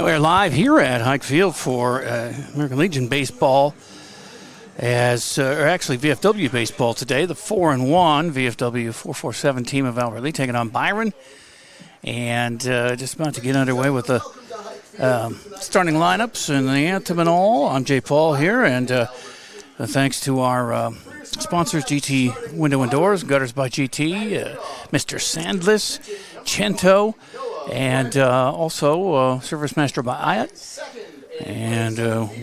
We're live here at Hike Field for American Legion baseball, or actually VFW baseball today. The 4-1 VFW 447 team of Albert Lee taking on Byron, and just about to get underway with the starting lineups and the anthem and all. I'm Jay Paul here, and thanks to our sponsors, GT Window and Doors, Gutters by GT, Mr. Sandless, Cento, and also Service Master by Ayat. And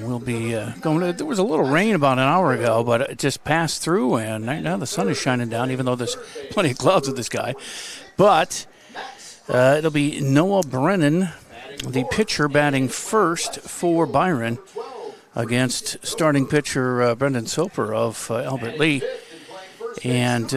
we'll be going. There was a little rain about an hour ago, but it just passed through, and right now the sun is shining down, even though there's plenty of clouds in the sky. But it'll be Noah Brennan, the pitcher, batting first for Byron against starting pitcher Brendan Soper of Albert Lee. And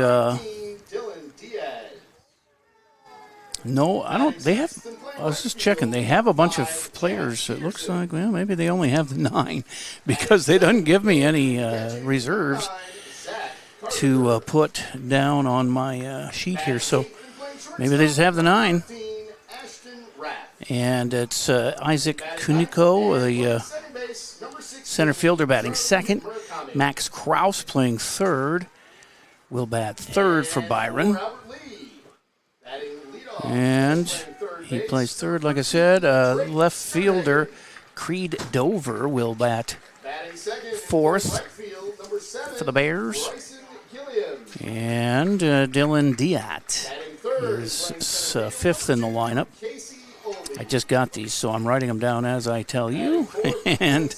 no, I don't. They have. I was just checking. They have a bunch of players. It looks like, well, maybe they only have the 9 because they didn't give me any reserves to put down on my sheet here. So maybe they just have the 9. And it's Isaac Kuniko, the center fielder, batting second. Max Kraus playing third. Will bat third for Byron. And he plays third, like I said. Left fielder Creed Dover will bat fourth for the Bears. And Dylan Diat is fifth in the lineup. I just got these, so I'm writing them down as I tell you. And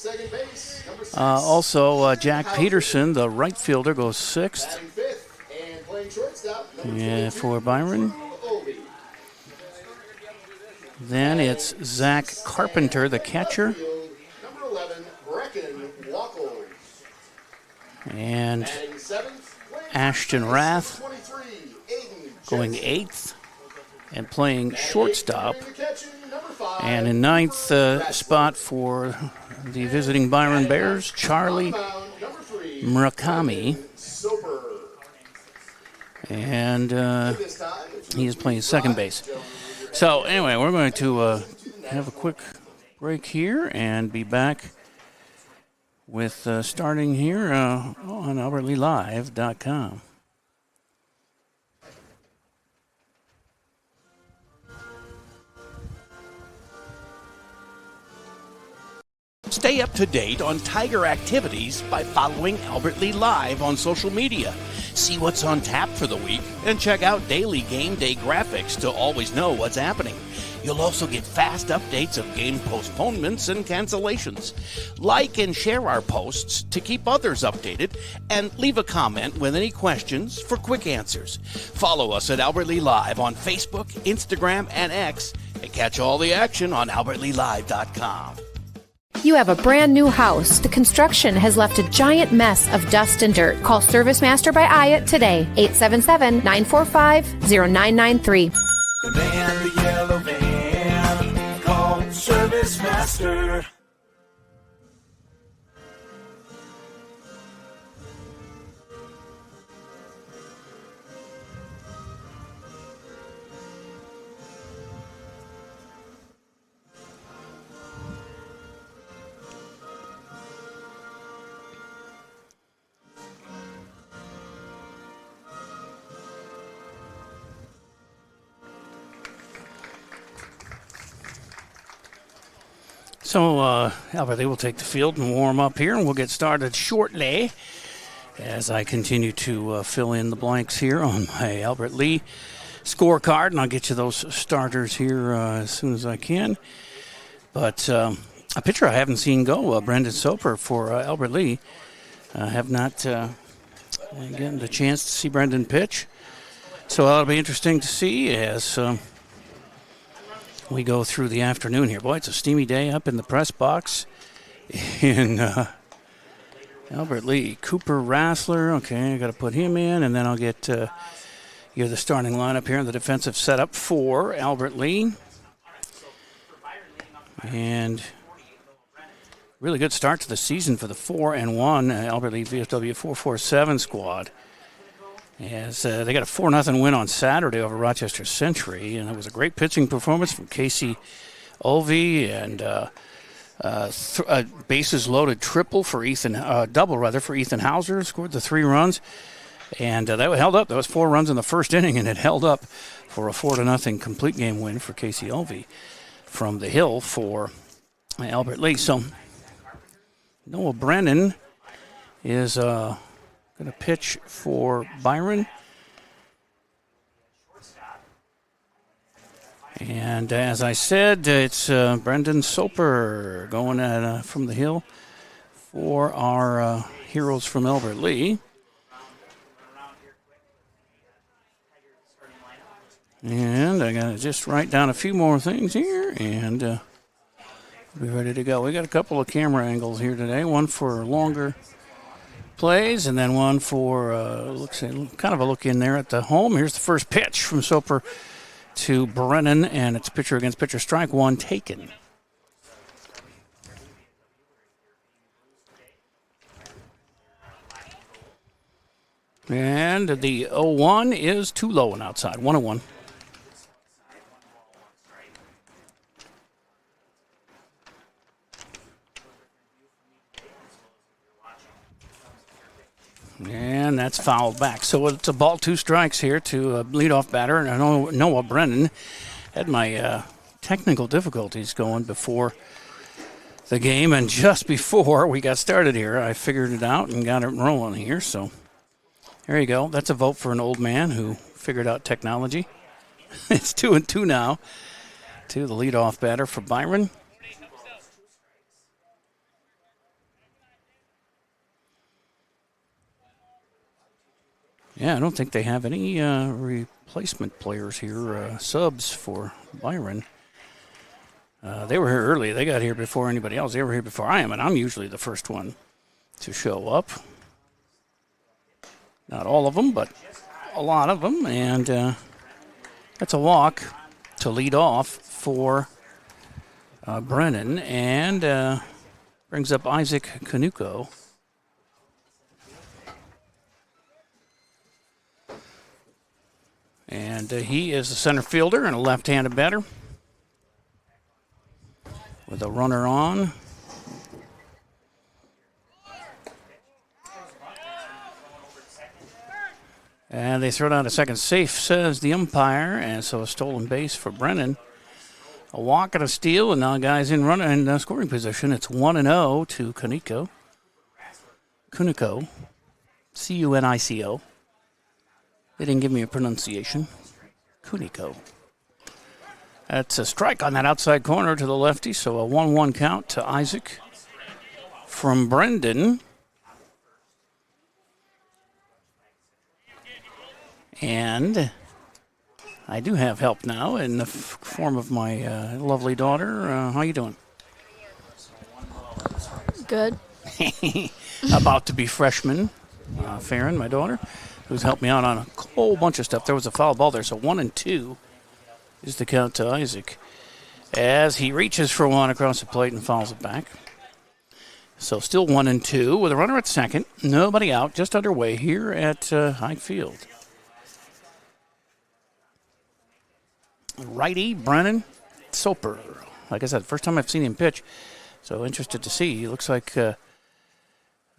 also Jack Peterson, the right fielder, goes sixth for Byron. Then it's Zach Carpenter, the catcher. And Ashton Rath going 8th and playing shortstop. And in 9th spot for the visiting Byron Bears, Charlie Murakami. And he is playing second base. So anyway, we're going to have a quick break here and be back with starting here on AlbertLeeLive.com. Stay up to date on Tiger activities by following Albert Lee Live on social media. See what's on tap for the week and check out daily game day graphics to always know what's happening. You'll also get fast updates of game postponements and cancellations. Like and share our posts to keep others updated, and leave a comment with any questions for quick answers. Follow us at Albert Lee Live on Facebook, Instagram, and X, and catch all the action on AlbertLeeLive.com. You have a brand new house. The construction has left a giant mess of dust and dirt. Call Service Master by Ayat today, 877-945-0993. The van, the yellow van, call Service Master. So Albert Lee will take the field and warm up here, and we'll get started shortly as I continue to fill in the blanks here on my Albert Lee scorecard, and I'll get you those starters here as soon as I can. But a pitcher I haven't seen go, Brendan Soper for Albert Lee. I have not gotten the chance to see Brendan pitch, so that'll be interesting to see as we go through the afternoon here. Boy, it's a steamy day up in the press box in Albert Lee. Cooper Rassler, okay, I got to put him in, and then I'll get you the starting lineup here in the defensive setup for Albert Lee. And really good start to the season for the 4-1 Albert Lee VFW 447 squad. As they got a 4-0 win on Saturday over Rochester Century, and it was a great pitching performance from Casey Ovi, and bases loaded triple for double for Ethan Hauser, scored the 3 runs, and that held up. That was 4 runs in the first inning, and it held up for a 4-0 complete game win for Casey Ovi from the hill for Albert Lee. So Noah Brennan is going to pitch for Byron. And as I said, it's Brendan Soper going from the hill for our heroes from Albert Lee. And I got to just write down a few more things here, and we'll be ready to go. We got a couple of camera angles here today, one for longer plays, and then one for kind of a look in there at the home. Here's the first pitch from Soper to Brennan, and it's pitcher against pitcher, strike 1 taken. And the 0-1 is too low and outside, 1-1. And that's fouled back. So it's a ball, 2 strikes here to leadoff batter. And I know Noah Brennan had my technical difficulties going before the game. And just before we got started here, I figured it out and got it rolling here. So there you go. That's a vote for an old man who figured out technology. It's 2-2 now to the leadoff batter for Byron. Yeah, I don't think they have any replacement players here, subs for Byron. They were here early. They got here before anybody else. They were here before I am, and I'm usually the first one to show up. Not all of them, but a lot of them. And that's a walk to lead off for Brennan, and brings up Isaac Kanuko. And he is a center fielder and a left-handed batter with a runner on. And they throw down a second safe, says the umpire, and so a stolen base for Brennan. A walk and a steal, and now guys in running in scoring position. It's 1-0 to Kuniko. Cunico. They didn't give me a pronunciation. Kuniko. That's a strike on that outside corner to the lefty, so a 1-1 count to Isaac from Brendan. And I do have help now in the form of my lovely daughter. How you doing? Good. About to be freshman, Farron, my daughter, who's helped me out on a whole bunch of stuff. There was a foul ball there, so 1-2 is the count to Isaac as he reaches for one across the plate and fouls it back. So still 1-2 with a runner at second, nobody out, just underway here at Hike Field. Righty Brennan Soper. Like I said, first time I've seen him pitch, so interested to see. He looks like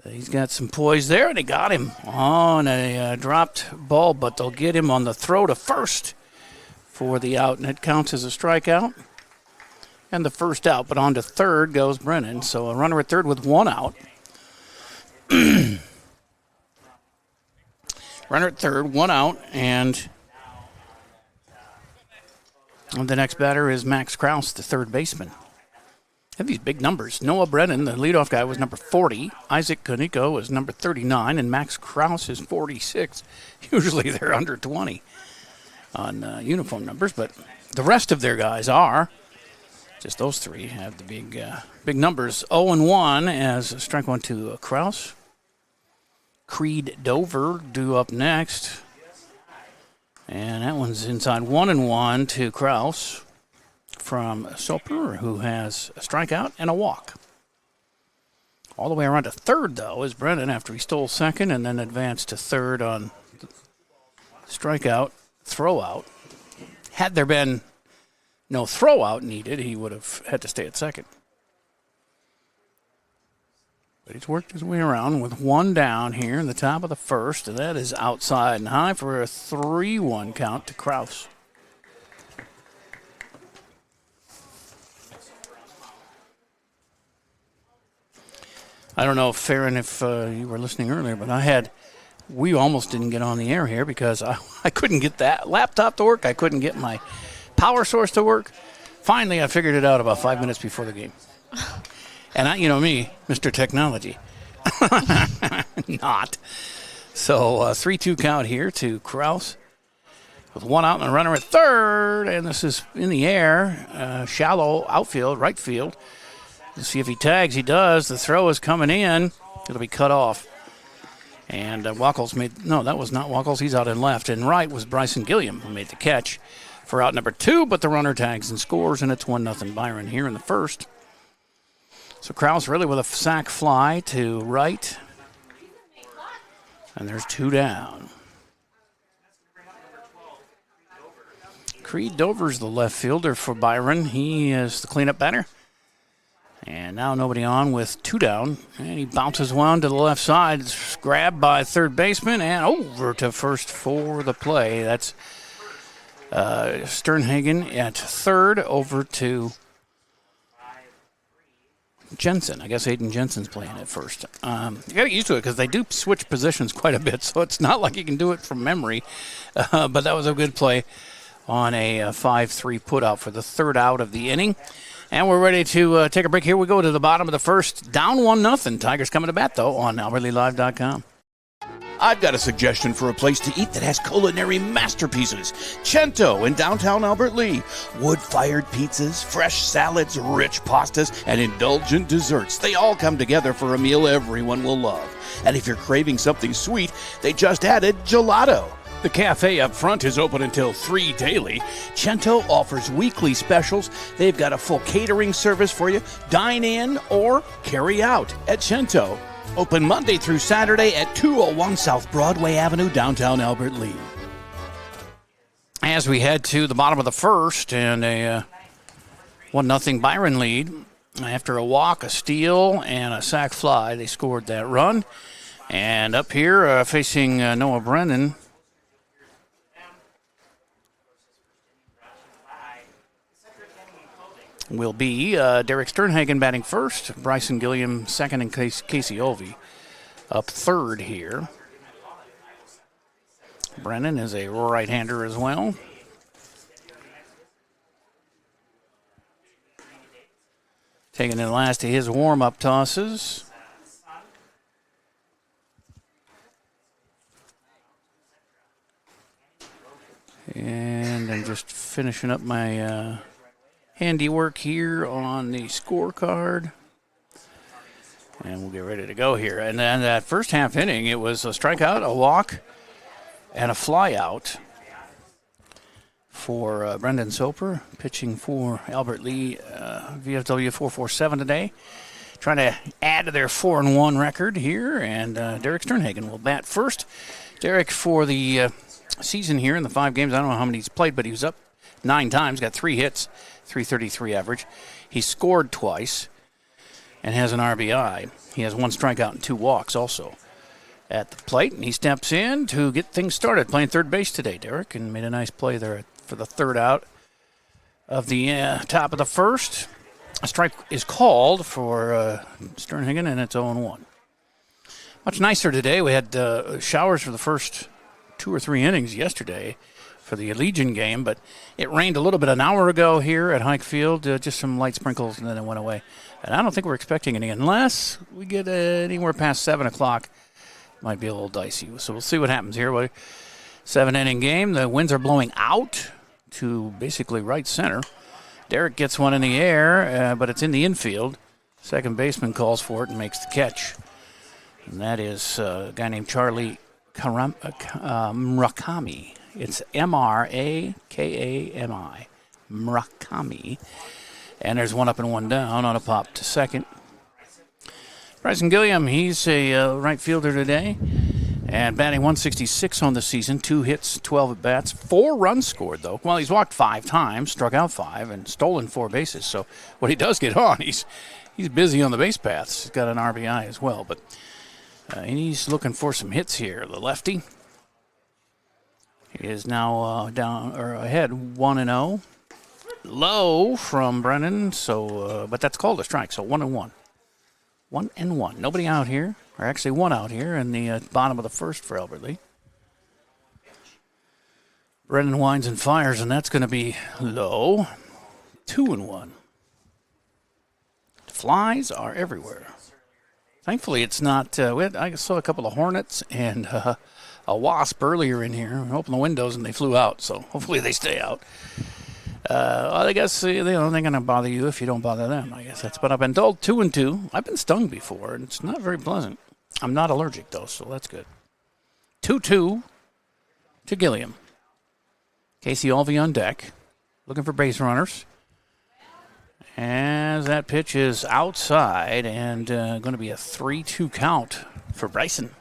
he's got some poise there, and they got him on a dropped ball, but they'll get him on the throw to first for the out, and it counts as a strikeout. And the first out, but on to third goes Brennan. So a runner at third with one out. Runner at third, one out, and the next batter is Max Krause, the third baseman. Have these big numbers. Noah Brennan, the leadoff guy, was number 40. Isaac Kuniko was number 39, and Max Krause is 46. Usually they're under 20 on uniform numbers, but the rest of their guys are. Just those three have the big numbers. 0-1 as strike one to Krause. Creed Dover due up next. And that one's inside 1-1 to Krause from Soper, who has a strikeout and a walk. All the way around to third, though, is Brennan after he stole second and then advanced to third on strikeout, throw out. Had there been no throw out needed, he would have had to stay at second. But he's worked his way around with one down here in the top of the first, and that is outside and high for a 3-1 count to Kraus. I don't know, Farron, if you were listening earlier, but we almost didn't get on the air here because I couldn't get that laptop to work. I couldn't get my power source to work. Finally, I figured it out about 5 minutes before the game. And you know me, Mr. Technology. Not. So 3-2 count here to Kraus with one out and a runner at third. And this is in the air, shallow outfield, right field. Let's see if he tags. He does. The throw is coming in. It'll be cut off. And Wackles that was not Wackles. He's out in left. And right was Bryson Gilliam who made the catch for out number 2. But the runner tags and scores, and it's 1-0 Byron here in the first. So Kraus really with a sac fly to right. And there's 2 down. Creed Dover's the left fielder for Byron. He is the cleanup batter. And now nobody on with 2 down. And he bounces one to the left side. It's grabbed by third baseman and over to first for the play. That's Sternhagen at third, over to Jensen. I guess Aiden Jensen's playing at first. You got to get used to it because they do switch positions quite a bit, so it's not like you can do it from memory. But that was a good play on a 5-3 putout for the third out of the inning. And we're ready to take a break here. We go to the bottom of the first, down 1-0. Tigers coming to bat, though, on AlbertLeeLive.com. I've got a suggestion for a place to eat that has culinary masterpieces. Cento in downtown Albert Lea. Wood-fired pizzas, fresh salads, rich pastas, and indulgent desserts. They all come together for a meal everyone will love. And if you're craving something sweet, they just added gelato. The cafe up front is open until 3 daily. Cento offers weekly specials. They've got a full catering service for you. Dine in or carry out at Cento. Open Monday through Saturday at 201 South Broadway Avenue, downtown Albert Lea. As we head to the bottom of the first, and a 1-0 Byron lead. After a walk, a steal, and a sac fly, they scored that run. And up here, facing Noah Brennan, will be Derek Sternhagen batting first, Bryson Gilliam second, and Casey Olvey up third here. Brennan is a right-hander as well. Taking it last to his warm-up tosses. And I'm just finishing up my handiwork here on the scorecard. And we'll get ready to go here. And then that first half inning, it was a strikeout, a walk, and a fly out for Brendan Soper, pitching for Albert Lea, VFW 447 today. Trying to add to their 4-1 record here. And Derek Sternhagen will bat first. Derek, for the season here in the 5 games, I don't know how many he's played, but he was up 9 times, got 3 hits, 333 average. He scored twice and has an RBI. He has 1 strikeout and 2 walks also at the plate. And he steps in to get things started, playing third base today, Derek, and made a nice play there for the third out of the top of the first. A strike is called for Sternhagen, and it's 0-1. Much nicer today. We had showers for the first 2 or 3 innings yesterday for the Legion game, but it rained a little bit an hour ago here at Hike Field, just some light sprinkles, and then it went away. And I don't think we're expecting any unless we get anywhere past 7 o'clock. Might be a little dicey, so we'll see what happens here. 7-inning game. The winds are blowing out to basically right center. Derek gets one in the air, but it's in the infield. Second baseman calls for it and makes the catch. And that is a guy named Charlie Murakami. It's Murakami. Murakami. And there's 1 up and 1 down on a pop to second. Bryson Gilliam, he's a right fielder today. And batting 166 on the season, 2 hits, 12 at bats, 4 runs scored, though. Well, he's walked 5 times, struck out 5, and stolen 4 bases. So when he does get on, he's busy on the base paths. He's got an RBI as well. But he's looking for some hits here, the lefty. He is now ahead 1-0. Low from Brennan, so but that's called a strike, so 1-1. 1-1. Nobody out here, or actually 1 out here in the bottom of the first for Albert Lee. Brennan winds and fires, and that's going to be low. 2-1. Flies are everywhere. Thankfully, it's not. I saw a couple of hornets and a wasp earlier in here. I opened the windows and they flew out, so hopefully they stay out. I guess they're going to bother you if you don't bother them. I guess that's what I've been told. 2-2. I've been stung before, and it's not very pleasant. I'm not allergic, though, so that's good. 2-2 to Gilliam. Casey Alvey on deck, looking for base runners. As that pitch is outside and going to be a 3-2 count for Bryson.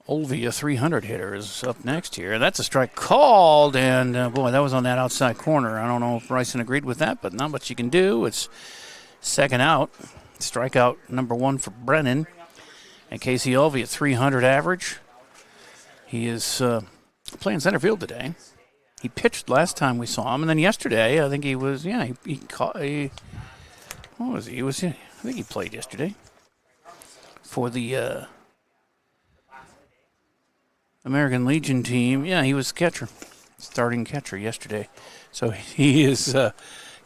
Olvey, a 300 hitter, is up next here. That's a strike called, and boy, that was on that outside corner. I don't know if Bryson agreed with that, but not much you can do. It's second out. Strikeout number 1 for Brennan. And Casey Olvey at 300 average. He is playing center field today. He pitched last time we saw him, and then yesterday, I think he was, he caught a, what was he? I think he played yesterday for the American Legion team. Yeah, he was catcher, starting catcher yesterday. So he is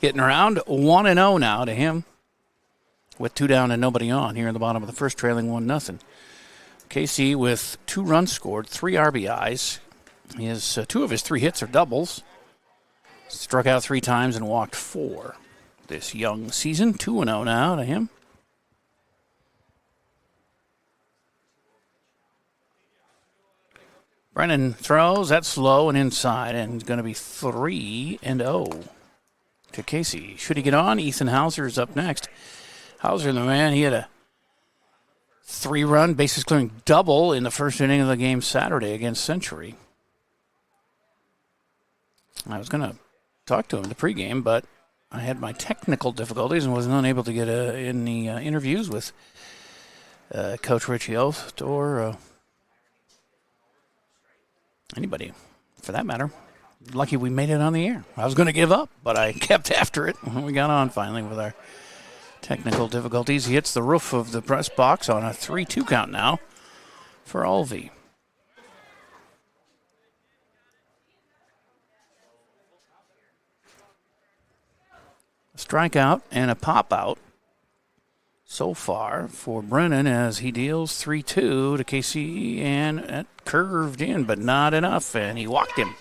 getting around 1-0 now to him with 2 down and nobody on here in the bottom of the first, trailing 1-0. Casey with 2 runs scored, 3 RBIs. He has 2 of his 3 hits are doubles. Struck out 3 times and walked 4 this young season. 2-0 now to him. Brennan throws. That's slow and inside, and it's going to be 3-0 to Casey. Should he get on? Ethan Hauser is up next. Hauser, the man, he had a 3-run bases clearing double in the first inning of the game Saturday against Century. I was going to talk to him in the pregame, but I had my technical difficulties and was unable to get in the interviews with Coach Richie Oath or anybody, for that matter. Lucky we made it on the air. I was going to give up, but I kept after it when we got on finally with our technical difficulties. He hits the roof of the press box on a 3-2 count now for Olvey. A strikeout and a pop-out so far for Brennan as he deals 3-2 to Casey, and it curved in, but not enough, and he walked him.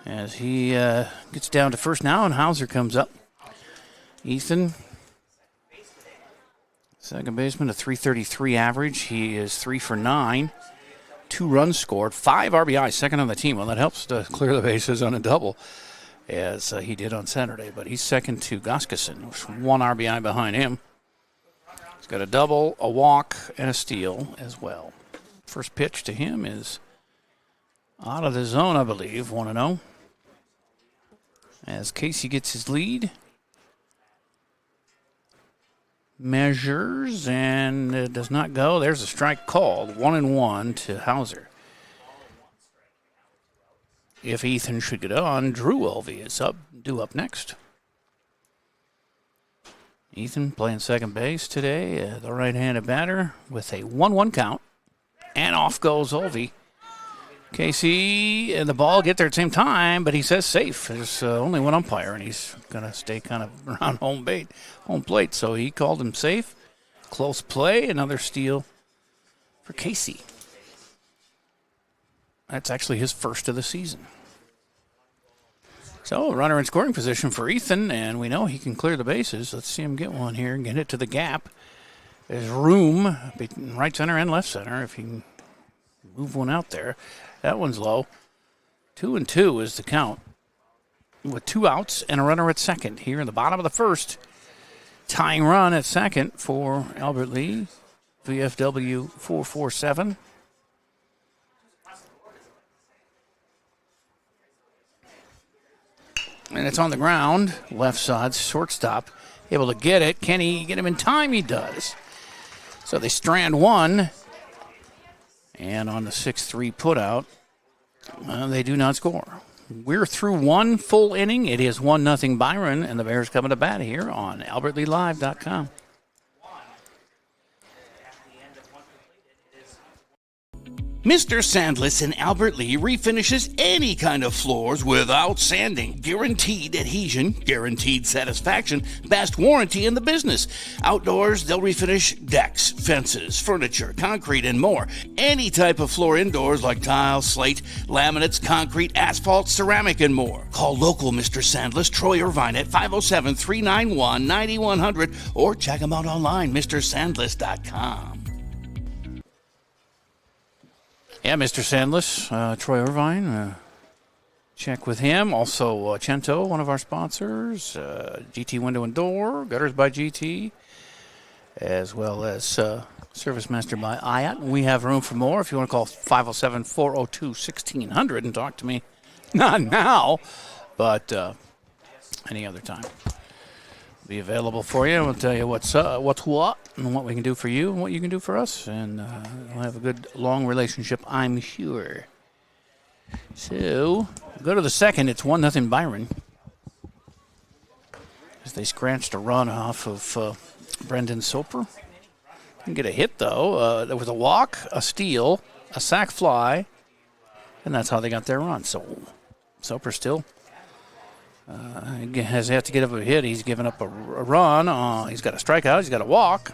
As he gets down to first now, and Hauser comes up. Ethan, second baseman, a 333 average. He is 3 for 9, 2 runs scored, 5 RBI, second on the team. Well, that helps to clear the bases on a double, as he did on Saturday. But he's second to Goskeson, with 1 RBI behind him. He's got a double, a walk, and a steal as well. First pitch to him is out of the zone, I believe, 1-0. As Casey gets his lead. Measures, and it does not go. There's a strike called. 1-1 to Hauser. If Ethan should get on, Drew Olvey is due up next. Ethan playing second base today, the right-handed batter, with a 1-1 count. And off goes Olvey. Casey and the ball get there at the same time, but he says safe. There's only one umpire, and he's going to stay kind of around home plate. So he called him safe. Close play, another steal for Casey. That's actually his first of the season. So, runner in scoring position for Ethan, and we know he can clear the bases. Let's see him get one here and get it to the gap. There's room, right center and left center, if he can move one out there. That one's low. 2-2 is the count. with 2 outs and a runner at second here in the bottom of the first. Tying run at second for Albert Lee, VFW 447. And it's on the ground, left side, shortstop, able to get it. Can he get him in time? He does. So they strand one. And on the 6-3 putout, they do not score. We're through one full inning. It is 1-0 Byron, and the Bears coming to bat here on AlbertLeeLive.com. Mr. Sandless in Albert Lee refinishes any kind of floors without sanding. Guaranteed adhesion, guaranteed satisfaction, best warranty in the business. Outdoors, they'll refinish decks, fences, furniture, concrete, and more. Any type of floor indoors like tile, slate, laminates, concrete, asphalt, ceramic, and more. Call local Mr. Sandless, Troy Irvine at 507-391-9100 or check him out online, mrsandless.com. Yeah, Mr. Sandless, Troy Irvine, check with him. Also, Cento, one of our sponsors, GT Window and Door, Gutters by GT, as well as Service Master by IAT. We have room for more if you want to call 507-402-1600 and talk to me. Not now, but any other time. Be available for you. We'll tell you what's what and what we can do for you and what you can do for us, and we'll have a good long relationship, I'm sure. So go to the second. It's 1-0 Byron as they scratched a run off of Brendan Soper. Didn't get a hit though. There was a walk, a steal, a sac fly, and that's how they got their run. So Soper still. He has to get up a hit. He's given up a run. He's got a strikeout. He's got a walk.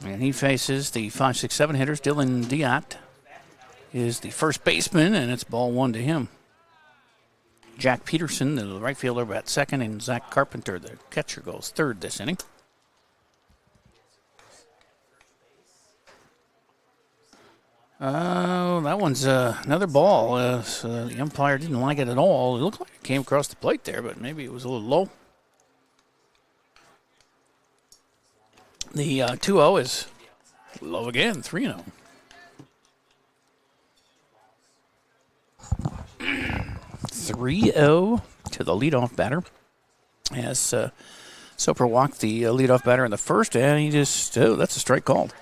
And he faces the 5-6-7 hitters. Dylan Diat is the first baseman, and it's ball 1 to him. Jack Peterson, the right fielder, at second, and Zach Carpenter, the catcher, goes third this inning. That one's another ball. The umpire didn't like it at all. It looked like it came across the plate there, but maybe it was a little low. The 2-0 is low again, 3-0. 3-0 to the leadoff batter as Soper walked the leadoff batter in the first, and he just, that's a strike called.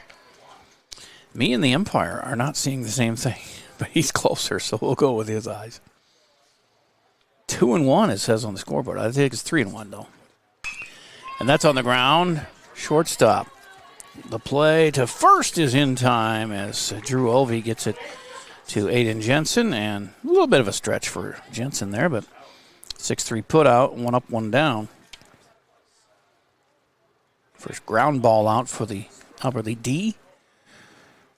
Me and the umpire are not seeing the same thing, but he's closer, so we'll go with his eyes. 2-1, it says on the scoreboard. I think it's 3-1, though. And that's on the ground. Shortstop. The play to first is in time as Drew Olvey gets it to Aiden Jensen, and a little bit of a stretch for Jensen there, but 6-3 put out, 1 up, 1 down. First ground ball out for the Albert Lee D.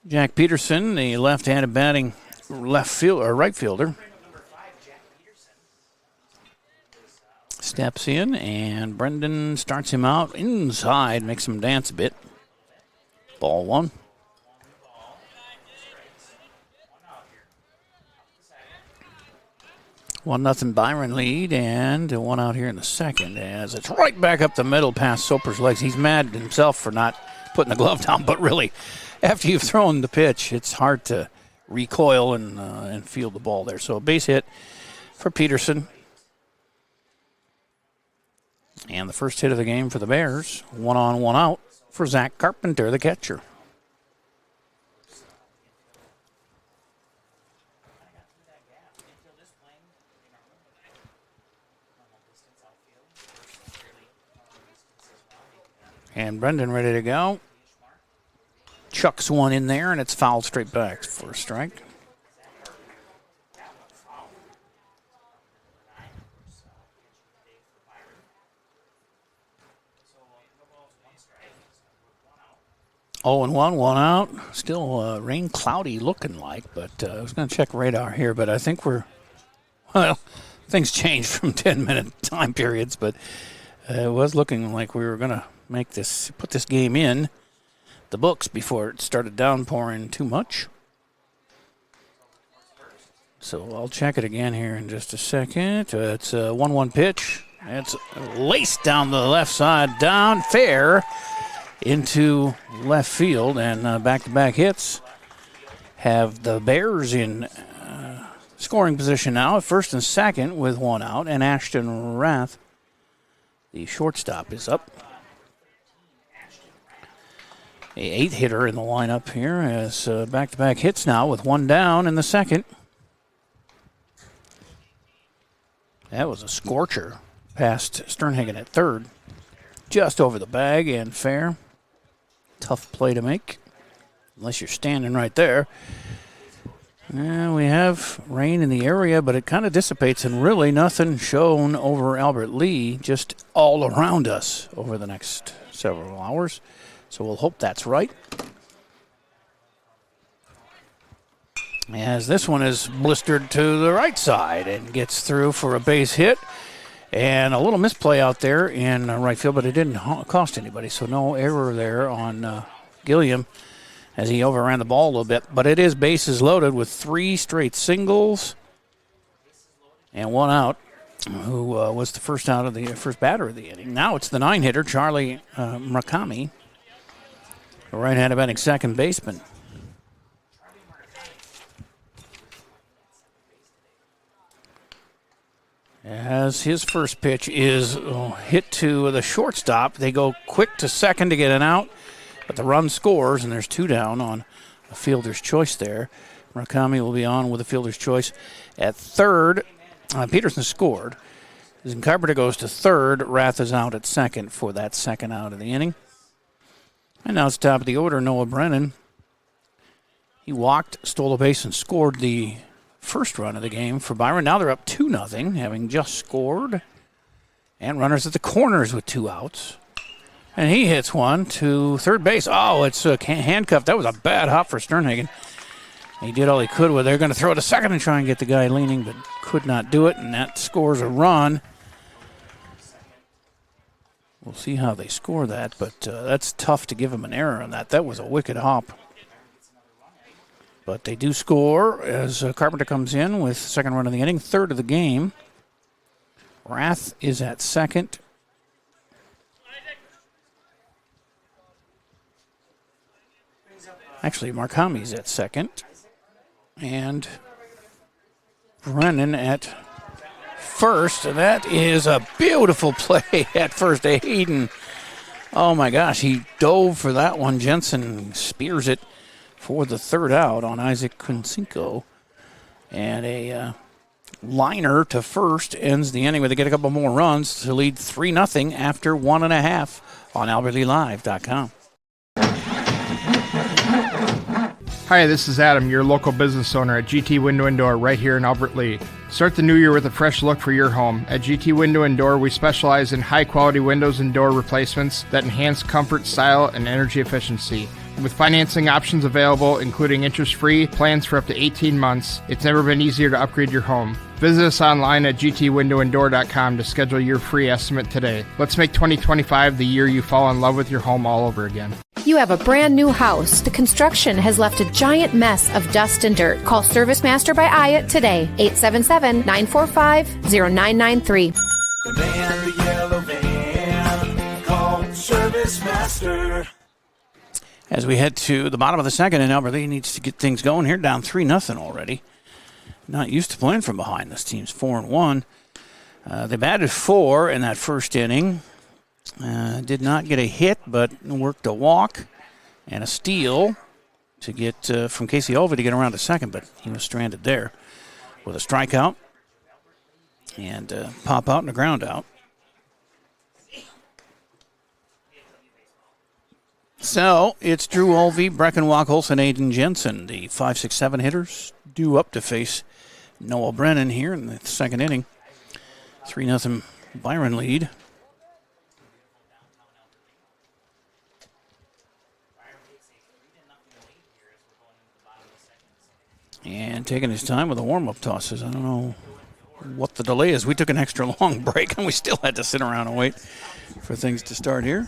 Jack Peterson, the left-handed batting right fielder, steps in, and Brendan starts him out inside, makes him dance a bit. Ball 1. 1-0 Byron lead, and 1 out here in the second as it's right back up the middle past Soper's legs. He's mad at himself for not putting the glove down, but really, after you've thrown the pitch, it's hard to recoil and field the ball there. So a base hit for Peterson. And the first hit of the game for the Bears, 1 on, 1 out for Zach Carpenter, the catcher. And Brendan ready to go. Chucks one in there, and it's fouled straight back for a strike. Oh, and 1 out. Still rain cloudy looking like, but I was going to check radar here, but I think things change from 10-minute time periods, but it was looking like we were going to put this game in the books before it started downpouring too much. So I'll check it again here in just a second. It's a 1-1 pitch. It's laced down the left side, down fair into left field, and back-to-back hits have the Bears in scoring position now at first and second with one out, and Ashton Rath, the shortstop, is up. The 8th hitter in the lineup here has back-to-back hits now with one down in the second. That was a scorcher past Sternhagen at third. Just over the bag and fair. Tough play to make, unless you're standing right there. And we have rain in the area, but it kind of dissipates, and really nothing shown over Albert Lee, just all around us over the next several hours. So we'll hope that's right. As this one is blistered to the right side and gets through for a base hit. And a little misplay out there in right field, but it didn't cost anybody, so no error there on Gilliam as he overran the ball a little bit. But it is bases loaded with 3 straight singles and one out, who was the first batter of the inning. Now it's the 9-hitter, Charlie Murakami, the right-handed batting second baseman. As his first pitch is hit to the shortstop, they go quick to second to get an out, but the run scores, and there's 2 down on a fielder's choice there. Murakami will be on with a fielder's choice at third. Peterson scored. As Carpenter goes to third, Rath is out at second for that second out of the inning. And now it's top of the order, Noah Brennan. He walked, stole a base, and scored the first run of the game for Byron. Now they're up 2-0, having just scored. And runners at the corners with 2 outs. And he hits one to third base. Oh, it's handcuffed. That was a bad hop for Sternhagen. He did all he could with it. They're going to throw it to second and try and get the guy leaning, but could not do it, and that scores a run. We'll see how they score that, but that's tough to give him an error on that. That was a wicked hop. But they do score as Carpenter comes in with second run of the inning, third of the game. Rath is at second. Actually, Murakami's at second. And Brennan at first. And that is a beautiful play at first. Hayden, oh my gosh, he dove for that one. Jensen spears it for the third out on Isaac Kuncinko. And a liner to first ends the inning, where they get a couple more runs to lead 3-0 after 1.5 on AlbertLeeLive.com. Hi, this is Adam, your local business owner at GT Window and Door right here in Albert Lea. Start the new year with a fresh look for your home. At GT Window and Door, we specialize in high-quality windows and door replacements that enhance comfort, style, and energy efficiency. With financing options available, including interest-free plans for up to 18 months, it's never been easier to upgrade your home. Visit us online at gtwindowanddoor.com to schedule your free estimate today. Let's make 2025 the year you fall in love with your home all over again. You have a brand new house. The construction has left a giant mess of dust and dirt. Call Service Master by Ayat today. 877-945-0993. The man, the yellow van, call Service Master. As we head to the bottom of the second, and Albert Lee needs to get things going here, down 3-0 already. Not used to playing from behind. This team's 4-1. They batted 4 in that first inning. Did not get a hit, but worked a walk and a steal to get from Casey Olva to get around to second, but he was stranded there with a strikeout and pop out and a ground out. So it's Drew Olvey, Breckenwalk, Olsen, Aiden Jensen, the 5, 6, 7 hitters, due up to face Noah Brennan here in the second inning. 3-0 Byron lead. And taking his time with the warm-up tosses. I don't know what the delay is. We took an extra long break, and we still had to sit around and wait for things to start here.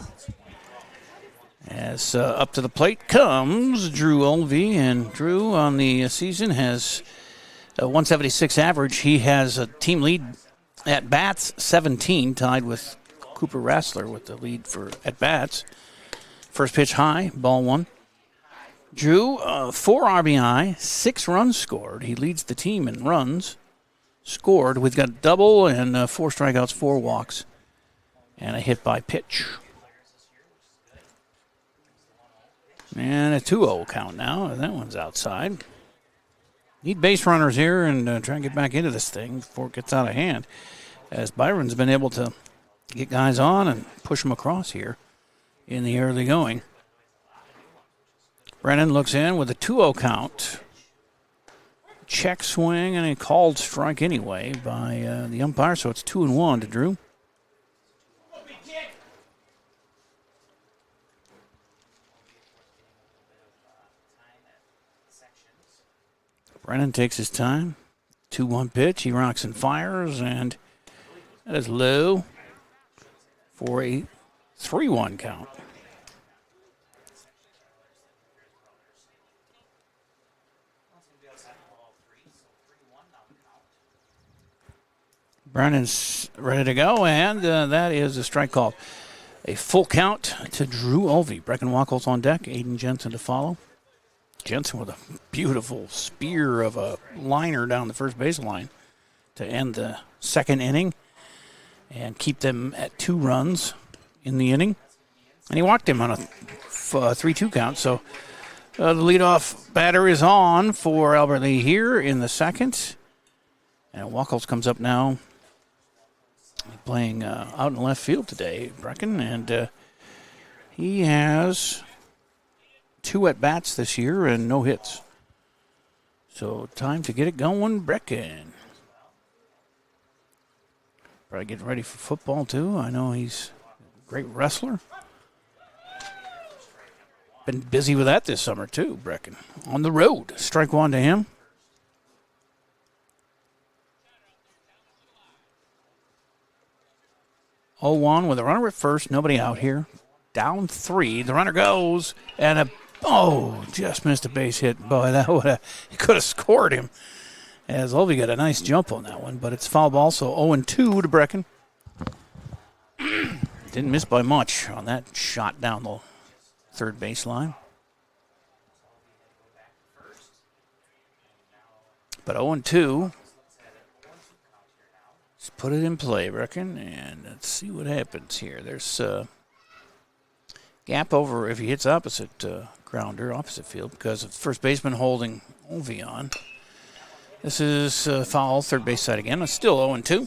As up to the plate comes Drew Olvey, and Drew on the season has 176 average. He has a team lead at bats, 17, tied with Cooper Rassler with the lead for at bats. First pitch high, ball one. Drew, 4 RBI, 6 runs scored. He leads the team in runs scored. We've got a double and 4 strikeouts, 4 walks, and a hit by pitch. And a 2-0 count now. That one's outside. Need base runners here and try and get back into this thing before it gets out of hand, as Byron's been able to get guys on and push them across here in the early going. Brennan looks in with a 2-0 count. Check swing and a called strike anyway by the umpire, so it's 2-1 to Drew. Brennan takes his time. 2-1 pitch. He rocks and fires, and that is low for a 3-1 count. Brennan's ready to go, and that is a strike call. A full count to Drew Olvey. Brecken Wacholz on deck. Aiden Jensen to follow. Jensen with a beautiful spear of a liner down the first base line to end the second inning and keep them at 2 runs in the inning. And he walked him on a 3-2 count. So the leadoff batter is on for Albert Lee here in the second. And Wacholz comes up now, playing out in left field today, Brecken. And he has 2 at-bats this year and no hits. So time to get it going, Brecken. Probably getting ready for football, too. I know he's a great wrestler. Been busy with that this summer, too, Brecken. On the road. Strike 1 to him. Oh, 1 with a runner at first. Nobody out here. Down 3. The runner goes, and just missed a base hit. Boy, he could have scored him. As Olvey got a nice jump on that one, but it's foul ball, so 0-2 to Brecken. Didn't miss by much on that shot down the third baseline. But 0-2. Let's put it in play, Brecken, and let's see what happens here. There's gap over if he hits opposite grounder, opposite field, because of first baseman holding Olvey on. This is foul, third base side again. It's still 0-2.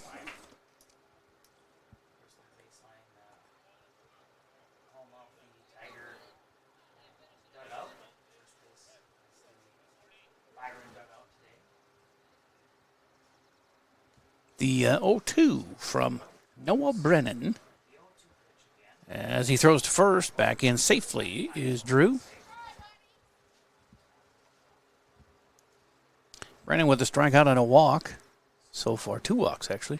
The 0-2 from Noah Brennan. As he throws to first, back in safely is Drew. Brennan with a strikeout and a walk. So far, 2 walks, actually.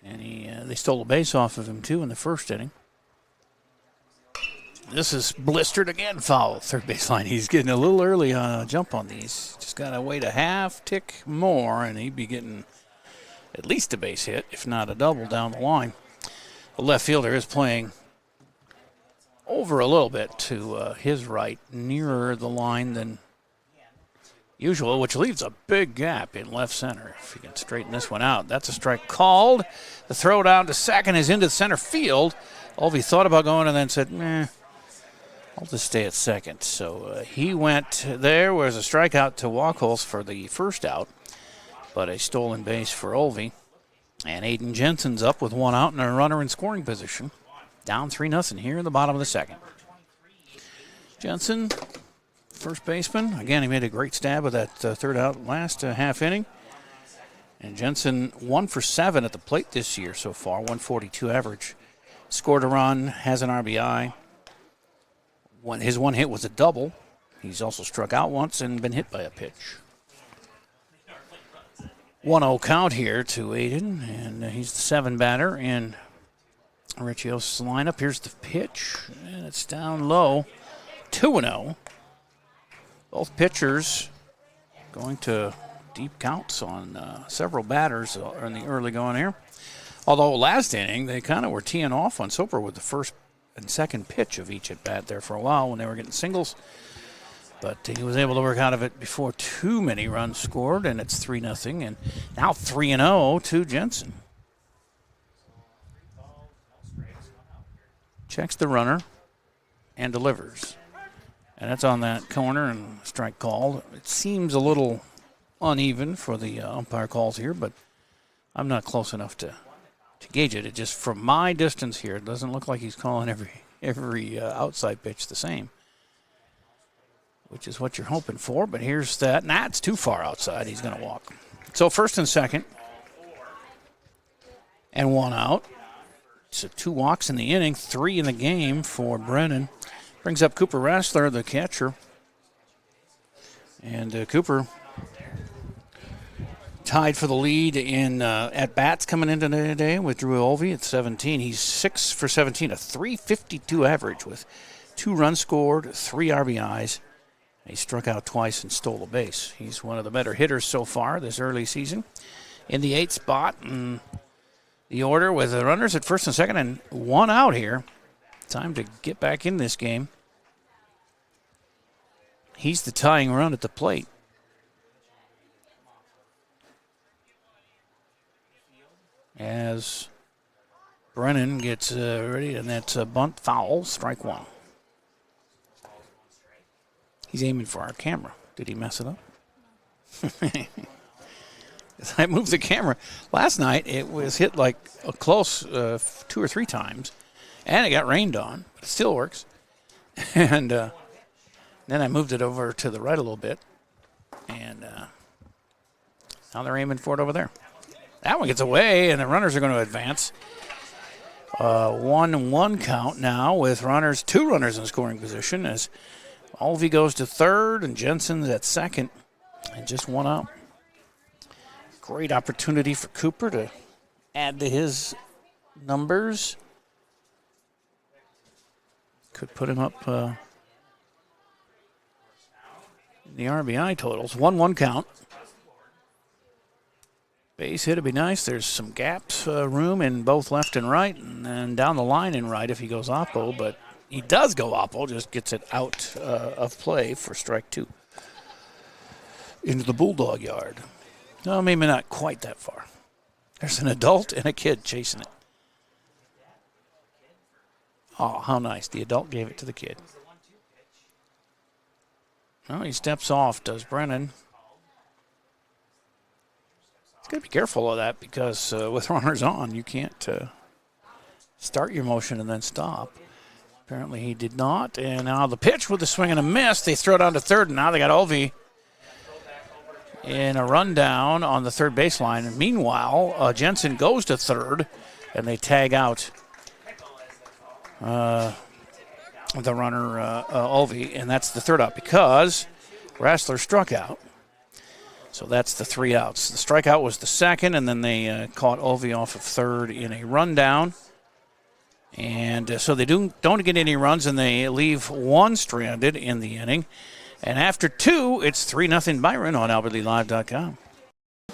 And they stole a base off of him, too, in the first inning. This is blistered again, foul, third baseline. He's getting a little early on a jump on these. Just got to wait a half tick more, and he'd be getting at least a base hit, if not a double down the line. The left fielder is playing over a little bit to his right, nearer the line than usual, which leaves a big gap in left center. If he can straighten this one out, that's a strike called. The throw down to second is into center field. Olvey thought about going and then said, I'll just stay at second. So he went there. Was a strikeout to Wacholz for the first out, but a stolen base for Olvey. And Aiden Jensen's up with 1 out and a runner in scoring position. Down 3-0 here in the bottom of the second. Jensen, first baseman. Again, he made a great stab with that third out last half inning. And Jensen 1 for 7 at the plate this year so far, 142 average. Scored a run, has an RBI. His one hit was a double. He's also struck out once and been hit by a pitch. 1-0 count here to Aiden, and he's the 7 batter in Riccios' lineup. Here's the pitch, and it's down low. 2-0. Both pitchers going to deep counts on several batters in the early going here. Although last inning, they kind of were teeing off on Soper with the first and second pitch of each at bat there for a while when they were getting singles. But he was able to work out of it before too many runs scored, and it's 3-0. And now 3-0 to Jensen. Checks the runner and delivers. And that's on that corner and strike called. It seems a little uneven for the umpire calls here, but I'm not close enough to gauge it. It just, from my distance here, it doesn't look like he's calling every outside pitch the same, which is what you're hoping for. But here's that. Nah, it's too far outside. He's going to walk. So first and second, and one out. So 2 walks in the inning, 3 in the game for Brennan. Brings up Cooper Rassler, the catcher. And Cooper tied for the lead in at-bats coming into today with Drew Olvey at 17. He's 6 for 17, a .352 average with 2 runs scored, 3 RBIs. He struck out twice and stole a base. He's one of the better hitters so far this early season. In the 8th spot in the order with the runners at first and second and 1 out here. Time to get back in this game. He's the tying run at the plate. As Brennan gets ready, and that's a bunt foul, strike 1. He's aiming for our camera. Did he mess it up? I moved the camera. Last night, it was hit like a close 2 or 3 times, and it got rained on, but it still works. And then I moved it over to the right a little bit, and now they're aiming for it over there. That one gets away, and the runners are going to advance. 1-1 count now with 2 runners in scoring position as Olvey goes to third and Jensen's at second, and just 1 out. Great opportunity for Cooper to add to his numbers. Could put him up in the RBI totals. 1-1 count. Base hit would be nice. There's some gaps, room in both left and right, and then down the line in right if he goes oppo, but he does go oppo, just gets it out of play for strike 2. Into the Bulldog yard. No, maybe not quite that far. There's an adult and a kid chasing it. Oh, how nice. The adult gave it to the kid. Well, he steps off, does Brennan. Got to be careful of that because with runners on, you can't start your motion and then stop. Apparently he did not. And now the pitch with the swing and a miss. They throw it on to third, and now they got Olvey in a rundown on the third baseline. And meanwhile, Jensen goes to third, and they tag out the runner, Olvey, and that's the third out because Rassler struck out. So that's the 3 outs. The strikeout was the second, and then they caught Olvey off of third in a rundown. And so they don't get any runs, and they leave 1 stranded in the inning. And after 2, it's 3-0 Byron on AlbertLeeLive.com.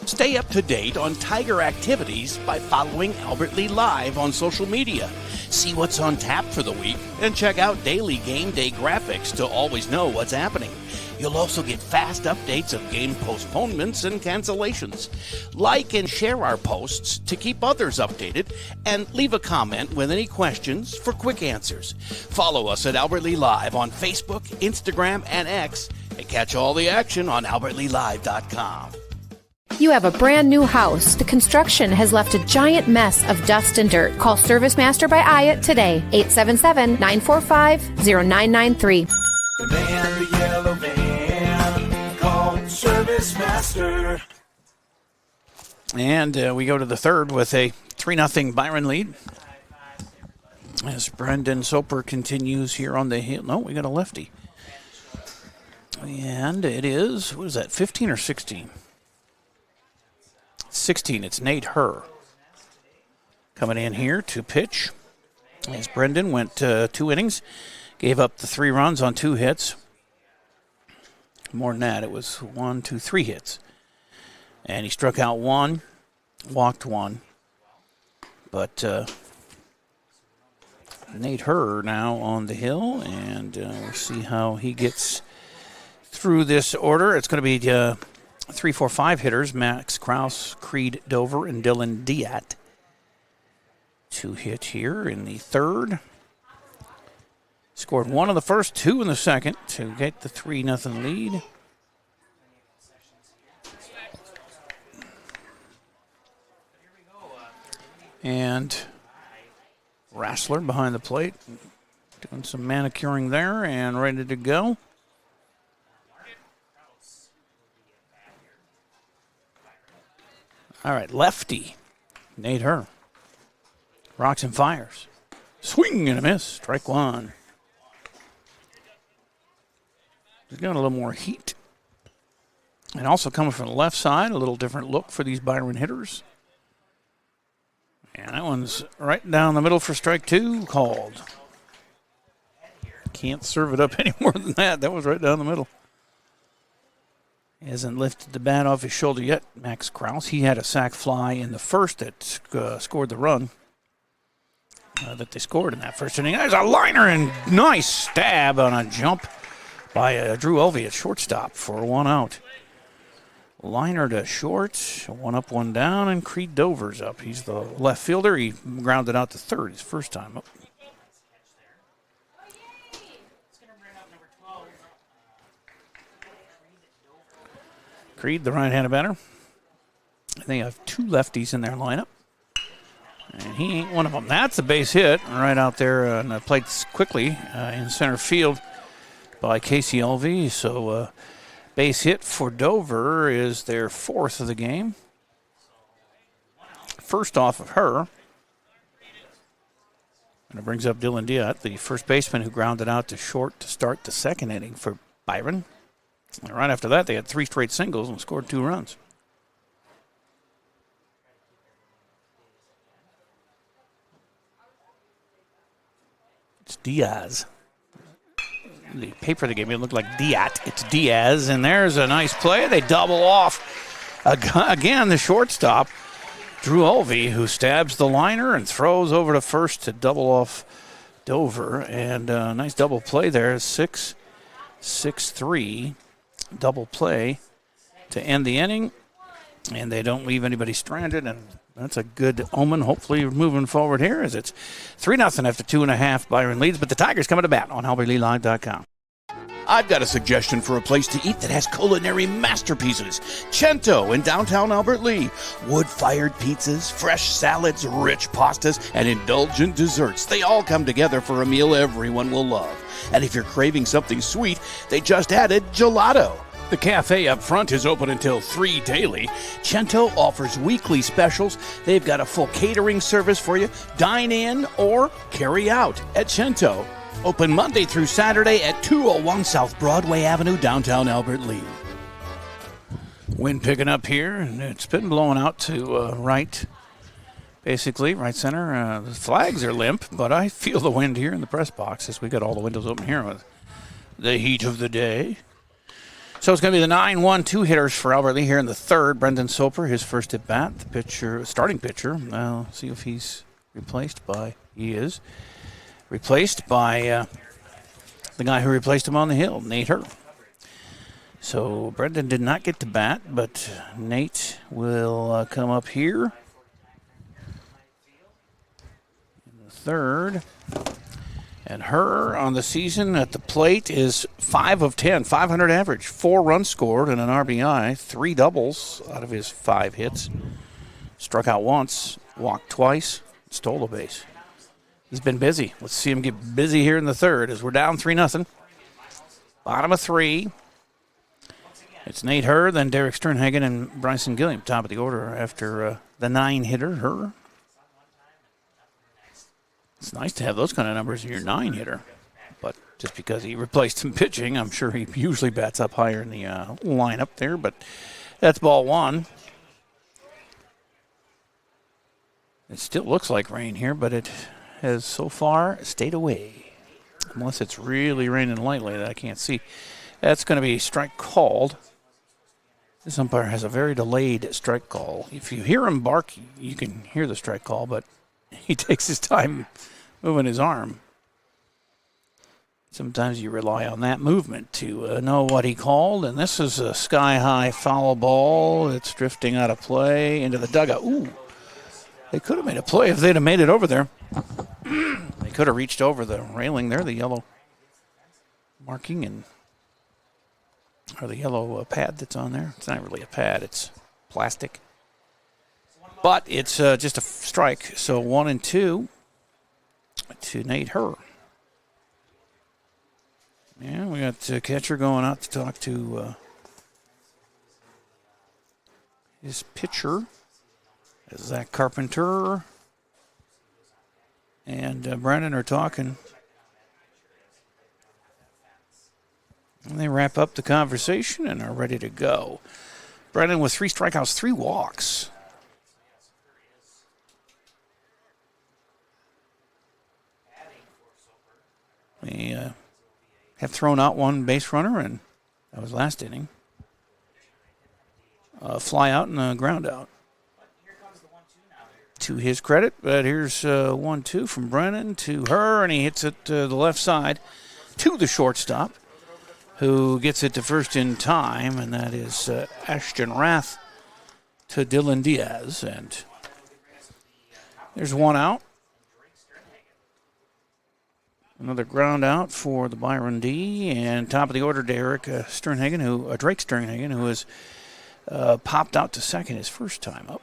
Stay up to date on Tiger activities by following Albert Lee Live on social media. See what's on tap for the week and check out daily game day graphics to always know what's happening. You'll also get fast updates of game postponements and cancellations. Like and share our posts to keep others updated, and leave a comment with any questions for quick answers. Follow us at Albert Lee Live on Facebook, Instagram, and X, and catch all the action on AlbertLeeLive.com. You have a brand new house. The construction has left a giant mess of dust and dirt. Call Service Master by Ayat today. 877-945-0993. The man, the yellow van, call Service Master. And we go to the third with a 3-0 Byron lead. As Brendan Soper continues here on the hill. No, we got a lefty. And it is, what is that, 15 or 16? 16, it's Nate Herr coming in here to pitch. As Brendan went 2 innings, gave up the 3 runs on 2 hits. More than that, it was 3 hits. And he struck out 1, walked 1. But Nate Herr now on the hill, and we'll see how he gets through this order. It's going to be 3, 4, 5 hitters: Max Krause, Creed Dover, and Dylan Diat. 2 hit here in the third. Scored 1 in the first, 2 in the second to get the 3-0 lead. And Rassler behind the plate, doing some manicuring there and ready to go. All right, lefty, Nate Herr. Rocks and fires. Swing and a miss, strike 1. He's got a little more heat. And also coming from the left side, a little different look for these Byron hitters. And that one's right down the middle for strike 2, called. Can't serve it up any more than that. That was right down the middle. He hasn't lifted the bat off his shoulder yet, Max Krause. He had a sac fly in the first that scored the run that they scored in that first inning. There's a liner and nice stab on a jump by Drew Elvey at shortstop for 1 out. Liner to short, 1 up, 1 down, and Creed Dover's up. He's the left fielder. He grounded out to third his first time up. Creed, the right-handed batter. They have 2 lefties in their lineup. And he ain't one of them. That's a base hit right out there and played quickly in center field by Casey Elvey. So base hit for Dover is their 4th of the game. First off of her. And it brings up Dylan Diat, the first baseman who grounded out to short to start the second inning for Byron. And right after that, they had 3 straight singles and scored 2 runs. It's Diaz. The paper they gave me looked like Diat. It's Diaz, and there's a nice play. They double off. Again, the shortstop, Drew Elvey, who stabs the liner and throws over to first to double off Dover. And a nice double play there. 6-3 double play to end the inning. And they don't leave anybody stranded, and that's a good omen, hopefully, moving forward here, as it's 3-0 after 2.5. Byron leads, but the Tigers coming to bat on AlbertLeeLive.com. I've got a suggestion for a place to eat that has culinary masterpieces. Cento in downtown Albert Lee. Wood-fired pizzas, fresh salads, rich pastas, and indulgent desserts. They all come together for a meal everyone will love. And if you're craving something sweet, they just added gelato. The cafe up front is open until 3 daily. Cento offers weekly specials. They've got a full catering service for you. Dine in or carry out at Cento. Open Monday through Saturday at 201 South Broadway Avenue, downtown Albert Lee. Wind picking up here, and it's been blowing out to right, basically, right center. The flags are limp, but I feel the wind here in the press box as we got all the windows open here with the heat of the day. So it's going to be the 9-1-2 hitters for Albert Lee here in the third. Brendan Soper, his first at bat, the starting pitcher. Now, see if he's replaced by, he is. Replaced by the guy who replaced him on the hill, Nate Herr. So Brendan did not get to bat, but Nate will come up here in the third. And Herr on the season at the plate is 5 of 10, 500 average, 4 runs scored and an RBI, 3 doubles out of his 5 hits. Struck out once, walked twice, stole a base. He's been busy. Let's see him get busy here in the third as we're down 3-0. Bottom of 3. It's Nate Herr, then Derek Sternhagen and Bryson Gilliam, top of the order after the 9-hitter, Herr. It's nice to have those kind of numbers in your 9-hitter. But just because he replaced him pitching, I'm sure he usually bats up higher in the lineup there. But that's ball 1. It still looks like rain here, but it has so far stayed away. Unless it's really raining lightly that I can't see. That's going to be strike called. This umpire has a very delayed strike call. If you hear him bark, you can hear the strike call, but he takes his time moving his arm. Sometimes you rely on that movement to know what he called, and this is a sky-high foul ball. It's drifting out of play into the dugout. Ooh, they could have made a play if they'd have made it over there. They could have reached over the railing there, the yellow marking, or the yellow pad that's on there. It's not really a pad, it's plastic. But it's just a strike, so 1-2 to Nate Herr. Yeah, we got the catcher going out to talk to his pitcher, Zach Carpenter, and Brennan are talking. And they wrap up the conversation and are ready to go. Brennan with 3 strikeouts, 3 walks. We have thrown out 1 base runner, and that was last inning. Fly out and a ground out. To his credit, but here's 1-2 from Brennan to Herr, and he hits it to the left side to the shortstop, who gets it to first in time, and that is Ashton Rath to Dylan Diaz. And there's 1 out. Another ground out for the Byron D. And top of the order, Drake Sternhagen, who has popped out to second his first time up.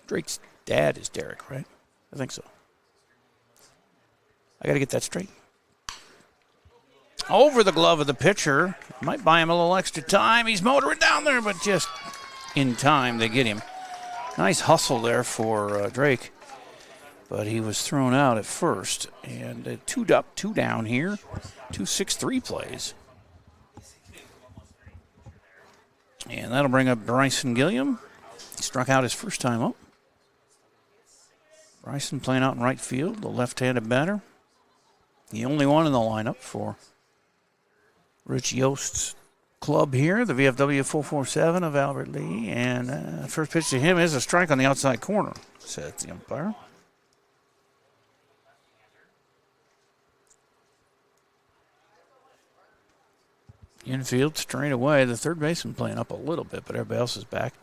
Drake's dad is Derek, right? I think so. I got to get that straight. Over the glove of the pitcher. Might buy him a little extra time. He's motoring down there, but just in time they get him. Nice hustle there for Drake, but he was thrown out at first. And 2 up, 2 down here. 2-6-3 plays. And that'll bring up Bryson Gilliam. He struck out his first time up. Bryson playing out in right field, the left-handed batter. The only one in the lineup for Rich Yost's club here, the VFW 447 of Albert Lee. And first pitch to him is a strike on the outside corner, said the umpire. Infield straight away. The third baseman playing up a little bit, but everybody else is back.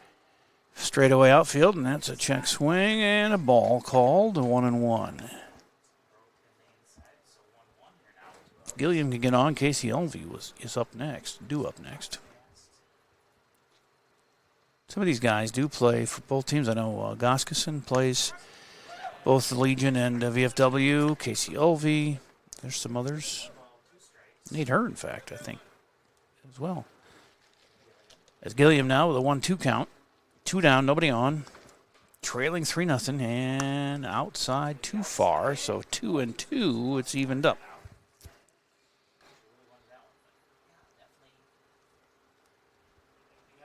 Straight away outfield, and that's a check swing and a ball called, 1-1. Gilliam can get on. Casey Elvey is up next, due up next. Some of these guys do play for both teams. I know Goskison plays both the Legion and VFW. Casey Elvey. There's some others. Nate Herr, in fact, I think, as well. As Gilliam now with a 1-2 count. 2 down, nobody on. Trailing 3-0, and outside too far. So 2-2, it's evened up.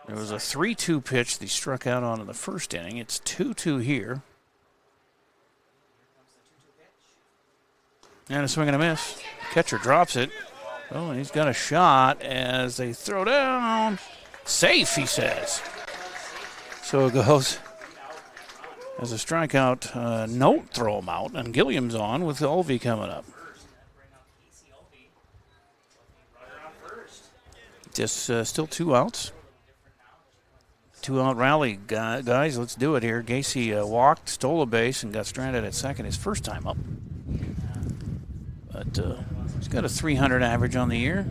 There was a 3-2 pitch that he struck out on in the first inning. It's 2-2 here. And a swing and a miss. Catcher drops it. Oh, and he's got a shot as they throw down. Safe, he says. So it goes as a strikeout. No, throw him out. And Gilliam's on with Elvey coming up. Just still 2 outs. 2-out rally, guys. Let's do it here. Gacy walked, stole a base, and got stranded at second his first time up. But he's got a 300 average on the year.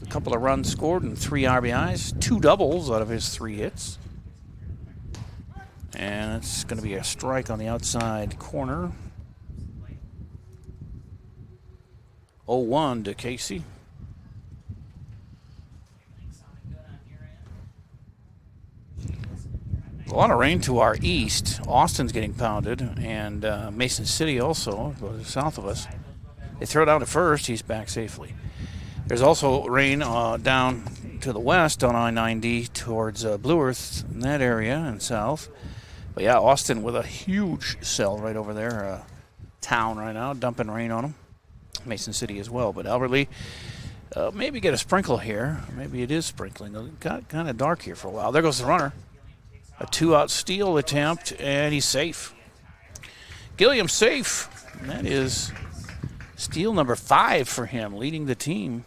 A couple of runs scored and 3 RBIs. 2 doubles out of his 3 hits. And it's going to be a strike on the outside corner. 0-1 to Casey. A lot of rain to our east. Austin's getting pounded, and Mason City also, south of us. They throw it out at first. He's back safely. There's also rain down to the west on I-90 towards Blue Earth in that area and south. But yeah, Austin with a huge cell right over there. town right now, dumping rain on them. Mason City as well, but Albert Lee maybe get a sprinkle here. Maybe it is sprinkling. It got kind of dark here for a while. There goes the runner. A 2-out steal attempt, and he's safe. Gilliam safe. And that is steal number 5 for him, leading the team.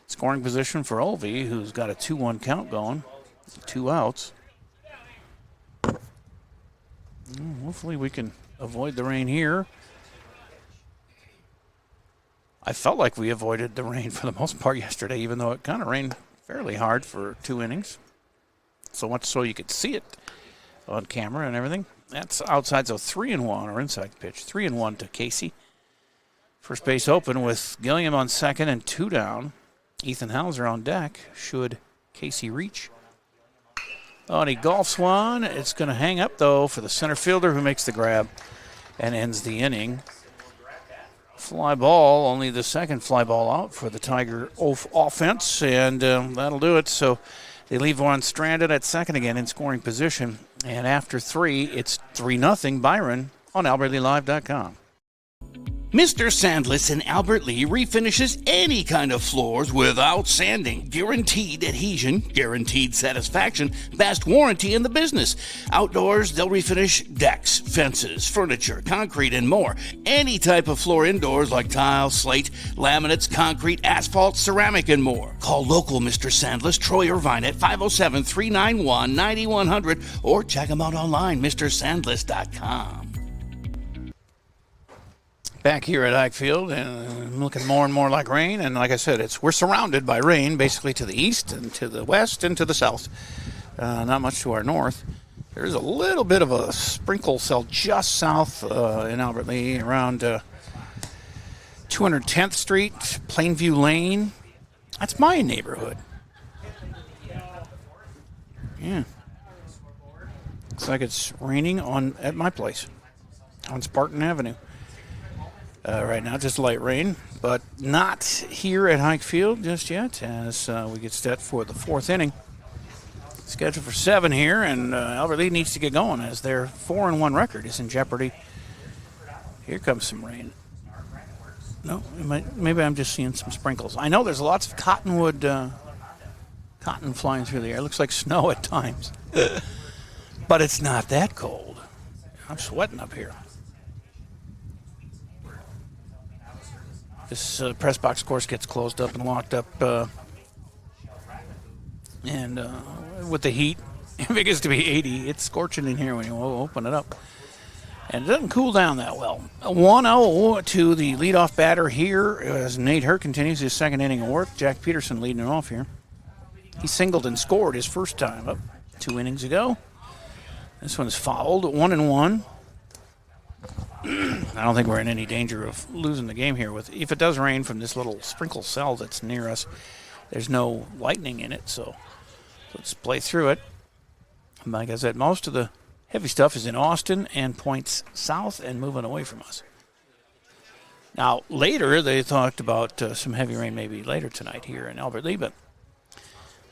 Scoring position for Olvey, who's got a 2-1 count going. 2 outs. Hopefully we can avoid the rain here. I felt like we avoided the rain for the most part yesterday, even though it kind of rained fairly hard for 2 innings. So much so you could see it on camera and everything. That's outside, so 3-1, or inside pitch. 3-1 to Casey. First base open with Gilliam on second and 2 down. Ethan Hauser on deck. Should Casey reach? Oh, and he golfs one. It's going to hang up, though, for the center fielder who makes the grab and ends the inning. Fly ball, only the second fly ball out for the Tiger offense, and that'll do it. So they leave one stranded at second again in scoring position. And after 3, it's 3-0 Byron on AlbertLeeLive.com. Mr. Sandless in Albert Lee refinishes any kind of floors without sanding. Guaranteed adhesion, guaranteed satisfaction, best warranty in the business. Outdoors, they'll refinish decks, fences, furniture, concrete, and more. Any type of floor indoors like tile, slate, laminates, concrete, asphalt, ceramic, and more. Call local Mr. Sandless, Troy Irvine at 507-391-9100 or check him out online, MrSandless.com. Back here at Ike Field, and looking more and more like rain. And like I said, we're surrounded by rain, basically to the east and to the west and to the south. Not much to our north. There's a little bit of a sprinkle cell just south in Albert Lee, around 210th Street, Plainview Lane. That's my neighborhood. Yeah. Looks like it's raining at my place on Spartan Avenue. Right now, just light rain, but not here at Hike Field just yet as we get set for the 4th inning. Scheduled for 7 here, and Albert Lee needs to get going as their 4-1 record is in jeopardy. Here comes some rain. No, maybe I'm just seeing some sprinkles. I know there's lots of cotton flying through the air. It looks like snow at times, but it's not that cold. I'm sweating up here. This press box course gets closed up and locked up, and with the heat, if it gets to be 80, it's scorching in here when you open it up. And it doesn't cool down that well. 1-0 to the leadoff batter here as Nate Hurt continues his second inning of work. Jack Peterson leading it off here. He singled and scored his first time up 2 innings ago. This one's fouled, 1-1. I don't think we're in any danger of losing the game here. If it does rain from this little sprinkle cell that's near us, there's no lightning in it, so let's play through it. Like I said, most of the heavy stuff is in Austin and points south and moving away from us. Now, later they talked about some heavy rain maybe later tonight here in Albert Lee, but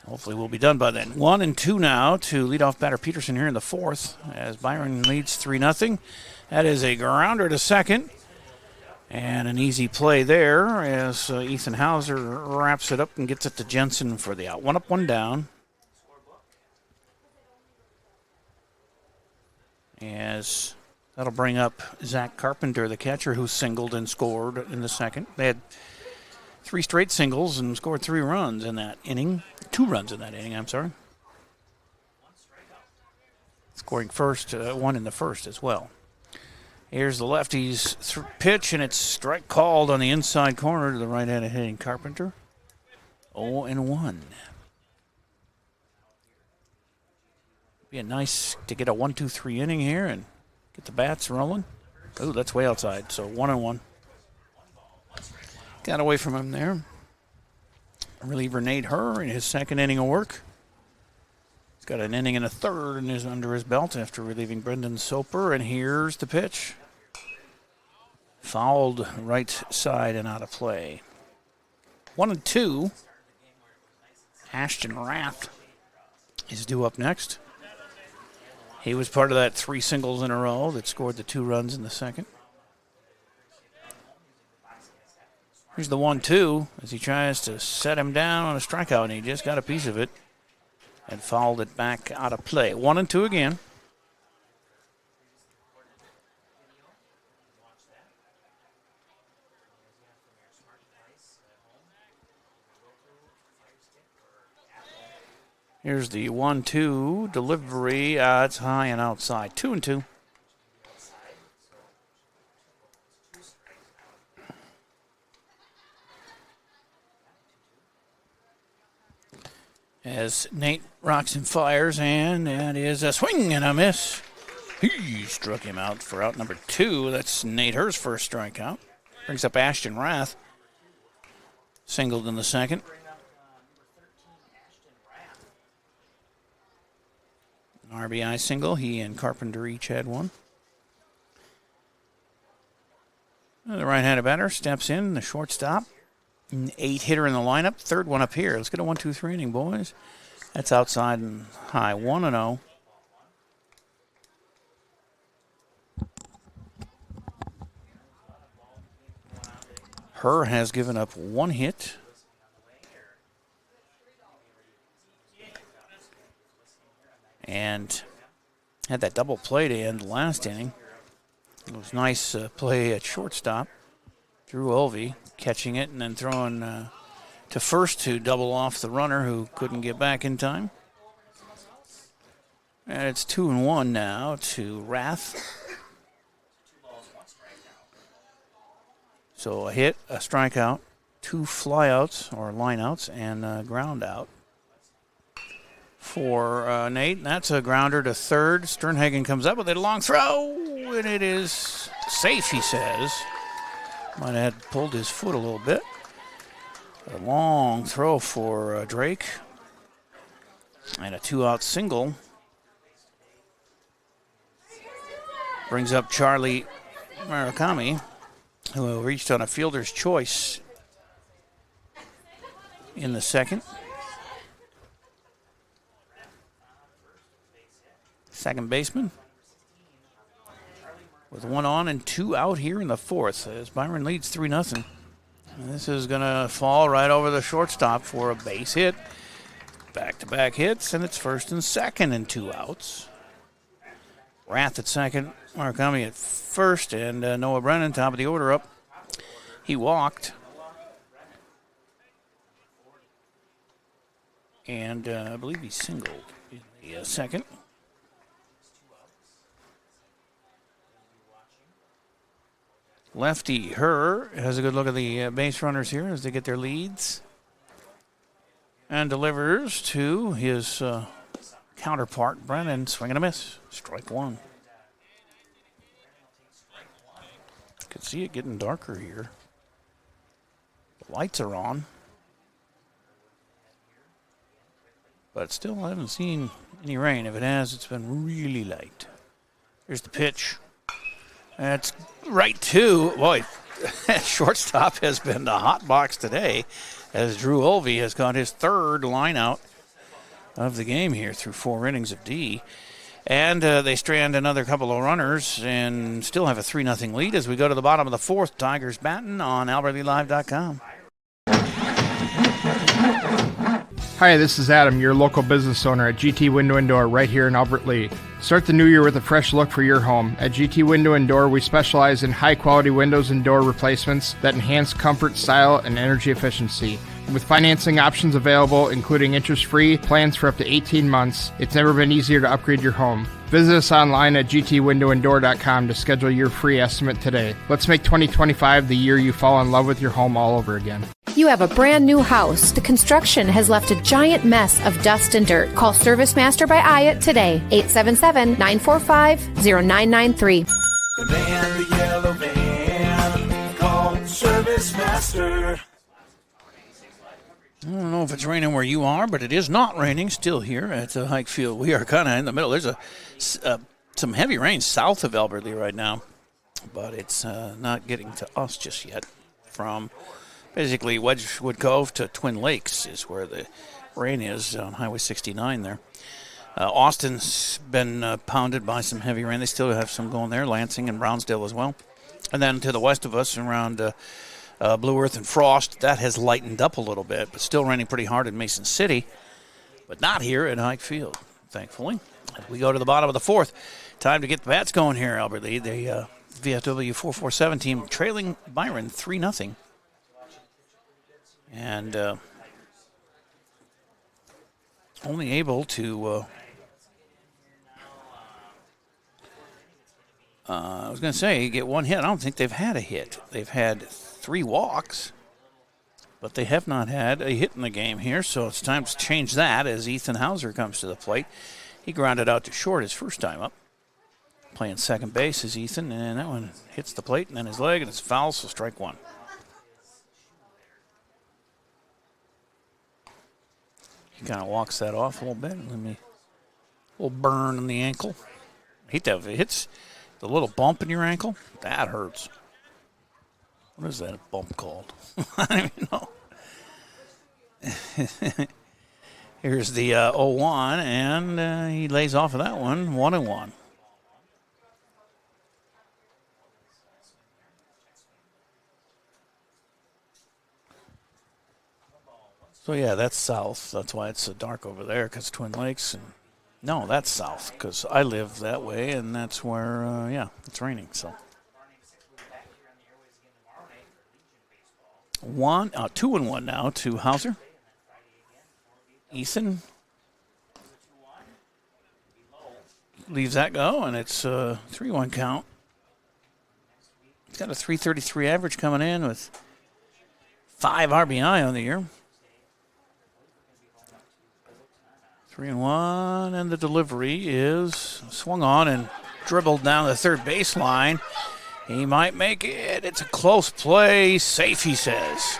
hopefully we'll be done by then. 1-2 now to leadoff batter Peterson here in the 4th as Byron leads 3-0. That is a grounder to second. And an easy play there as Ethan Hauser wraps it up and gets it to Jensen for the out. 1 up, 1 down. As that'll bring up Zach Carpenter, the catcher, who singled and scored in the second. They had 3 straight singles and scored 3 runs in that inning. 2 runs in that inning, I'm sorry. Scoring first, 1 in the first as well. Here's the lefty's pitch, and it's strike called on the inside corner to the right-handed hitting Carpenter. 0-1. Be nice to get a 1-2-3 inning here and get the bats rolling. Oh, that's way outside, so 1-1. Got away from him there. Reliever Nate Herr in his second inning of work. He's got an inning and a third under his belt after relieving Brendan Soper, and here's the pitch. Fouled right side and out of play. 1-2. Ashton Rath is due up next. He was part of that 3 singles in a row that scored the 2 runs in the second. Here's the 1-2 as he tries to set him down on a strikeout, and he just got a piece of it and fouled it back out of play. 1-2 again. Here's the 1-2 delivery. It's high and outside. 2-2. As Nate rocks and fires, and that is a swing and a miss. He struck him out for out number 2. That's Nate Hur's first strikeout. Brings up Ashton Rath. Singled in the second. RBI single. He and Carpenter each had one. The right-handed batter steps in, the shortstop. An 8-hitter in the lineup. Third one up here. Let's get a 1-2-3 inning, boys. That's outside and high. 1-0. Hur has given up 1 hit. And had that double play to end last inning. It was nice play at shortstop. Drew Olvey catching it and then throwing to first to double off the runner who couldn't get back in time. And it's 2-1 now to Rath. So a hit, a strikeout, 2 flyouts or lineouts, and a ground out for Nate. That's a grounder to third. Sternhagen comes up with a long throw, and it is safe, he says. Might have pulled his foot a little bit. A long throw for Drake. And a 2-out single. Brings up Charlie Murakami, who reached on a fielder's choice in the second. Second baseman with 1 on and 2 out here in the fourth as Byron leads 3-0. This is going to fall right over the shortstop for a base hit. Back-to-back hits, and it's first and second and 2 outs. Rath at second, Murakami at first, and Noah Brennan top of the order up. He walked. And I believe he singled in the second. Lefty Hur has a good look at the base runners here as they get their leads. And delivers to his counterpart, Brennan. Swing and a miss. Strike 1. Could see it getting darker here. The lights are on. But still, I haven't seen any rain. If it has, it's been really light. Here's the pitch. That's right to, boy, shortstop has been the hot box today as Drew Olvey has got his third line out of the game here through 4 innings of D. And they strand another couple of runners and still have a 3-0 lead as we go to the bottom of the fourth. Tigers batting on AlbertLeeLive.com. Hi, this is Adam, your local business owner at GT Window and Door right here in Albert Lea. Start the new year with a fresh look for your home. At GT Window and Door, we specialize in high-quality windows and door replacements that enhance comfort, style, and energy efficiency. With financing options available, including interest-free plans for up to 18 months, it's never been easier to upgrade your home. Visit us online at gtwindowanddoor.com to schedule your free estimate today. Let's make 2025 the year you fall in love with your home all over again. You have a brand new house. The construction has left a giant mess of dust and dirt. Call Service Master by Ayat today. 877-945-0993. The van, the yellow van. Call Service Master. I don't know if it's raining where you are, but it is not raining still here at Hike Field. We are kind of in the middle. There's some heavy rain south of Albert Lea right now, but it's not getting to us just yet. From basically Wedgewood Cove to Twin Lakes is where the rain is on Highway 69 there. Austin's been pounded by some heavy rain. They still have some going there, Lansing and Brownsdale as well. And then to the west of us, around Blue Earth and Frost, that has lightened up a little bit, but still raining pretty hard in Mason City, but not here at Hike Field, thankfully. As we go to the bottom of the fourth, time to get the bats going here, Albert Lee. The VFW 447 team trailing Byron 3-0. And only able to, I was going to say, get one hit. I don't think they've had a hit. They've had 3 walks, but they have not had a hit in the game here, so it's time to change that as Ethan Hauser comes to the plate. He grounded out to short his first time up. Playing second base is Ethan, and that one hits the plate and then his leg, and it's foul, so strike one. He kind of walks that off a little bit. A little burn on the ankle. Hate that if it hits the little bump in your ankle. That hurts. What is that bump called? I don't even know. Here's the 0-1, and he lays off of that one, 1-1. So, yeah, that's south. That's why it's so dark over there, because Twin Lakes. And no, that's south, because I live that way, and that's where, it's raining. So 2-1 now to Hauser. Ethan leaves that go, and it's a 3-1 count. He's got a .333 average coming in with 5 RBI on the year. 3-1, and the delivery is swung on and dribbled down the third baseline. He might make it. It's a close play. Safe, he says.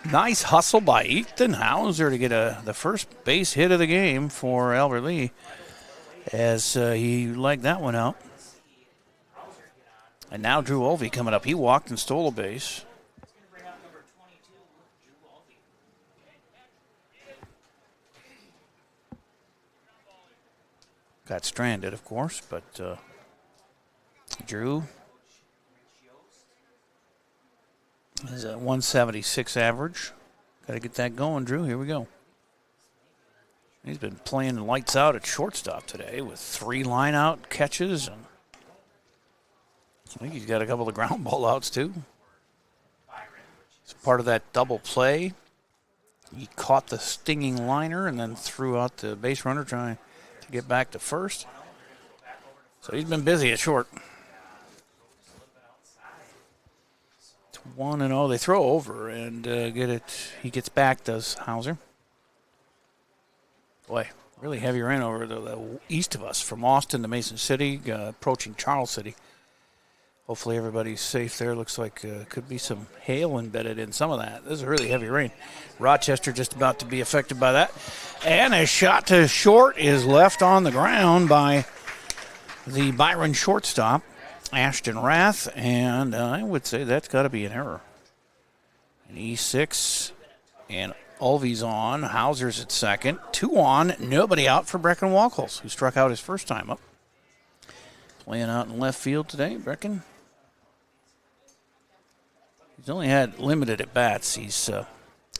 Nice hustle by Ethan Hauser to get the first base hit of the game for Albert Lee as he legged that one out. And now Drew Olvey coming up. He walked and stole a base. Got stranded, of course, but Drew is a 176 average. Got to get that going, Drew. Here we go. He's been playing lights out at shortstop today with 3 line-out catches. And I think he's got a couple of ground ball outs, too. It's part of that double play. He caught the stinging liner and then threw out the base runner trying to get back to first. So he's been busy at short. It's 1-0. They throw over and get it. He gets back, does Hauser. Boy, really heavy rain over the east of us from Austin to Mason City, approaching Charles City. Hopefully everybody's safe there. Looks like could be some hail embedded in some of that. This is really heavy rain. Rochester just about to be affected by that. And a shot to short is left on the ground by the Byron shortstop, Ashton Rath. And I would say that's got to be an error. An E6 and Olvey's on. Hauser's at second. 2 on. Nobody out for Brecken Walkles, who struck out his first time up. Playing out in left field today, Brecken. He's only had limited at-bats. He's 0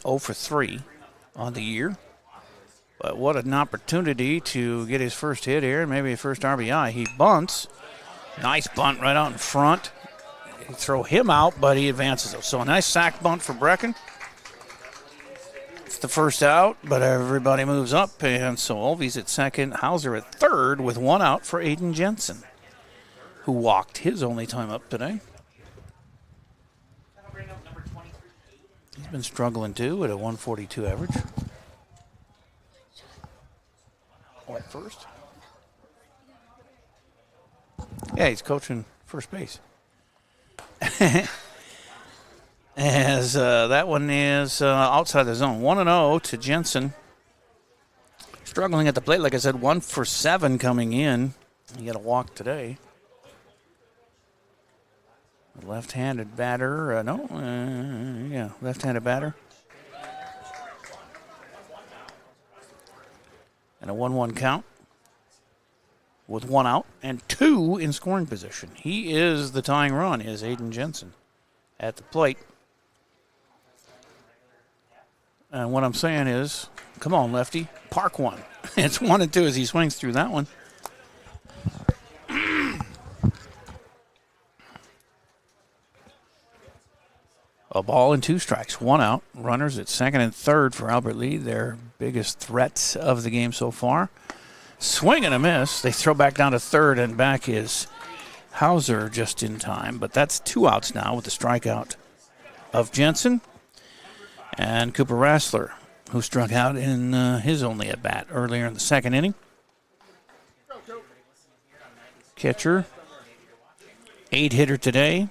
for 3 on the year. But what an opportunity to get his first hit here and maybe a first RBI. He bunts. Nice bunt right out in front. They throw him out, but he advances it. So a nice sack bunt for Brecken. It's the first out, but everybody moves up. And so Olvey's at second, Hauser at third with 1 out for Aiden Jensen, who walked his only time up today. He's been struggling, too, at a 142 average. At first? Yeah, he's coaching first base. As that one is outside the zone. 1-0 to Jensen. Struggling at the plate, like I said, 1 for 7 coming in. He got a walk today. Left-handed batter. Left-handed batter. And a 1-1 count with 1 out and 2 in scoring position. He is the tying run, is Aiden Jensen at the plate. And what I'm saying is, come on, lefty, park one. It's 1-2 as he swings through that one. A ball and 2 strikes, 1 out. Runners at second and third for Albert Lee, their biggest threats of the game so far. Swing and a miss. They throw back down to third, and back is Hauser just in time. But that's 2 outs now with the strikeout of Jensen. And Cooper Rassler, who struck out in his only at-bat earlier in the second inning. Catcher, 8-hitter today.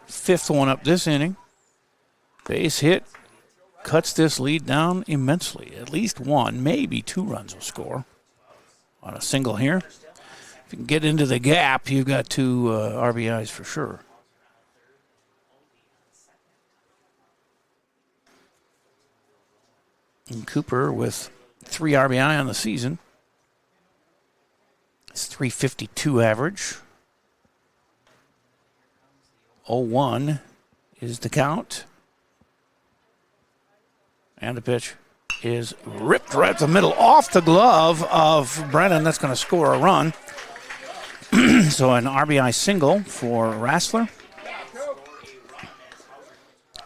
5th one up this inning. Base hit cuts this lead down immensely. At least 1, maybe 2 runs will score on a single here. If you can get into the gap, you've got 2 RBIs for sure. And Cooper with 3 RBI on the season. It's .352 average. 0-1 is the count. And the pitch is ripped right to the middle off the glove of Brennan. That's going to score a run. So an RBI single for Rassler.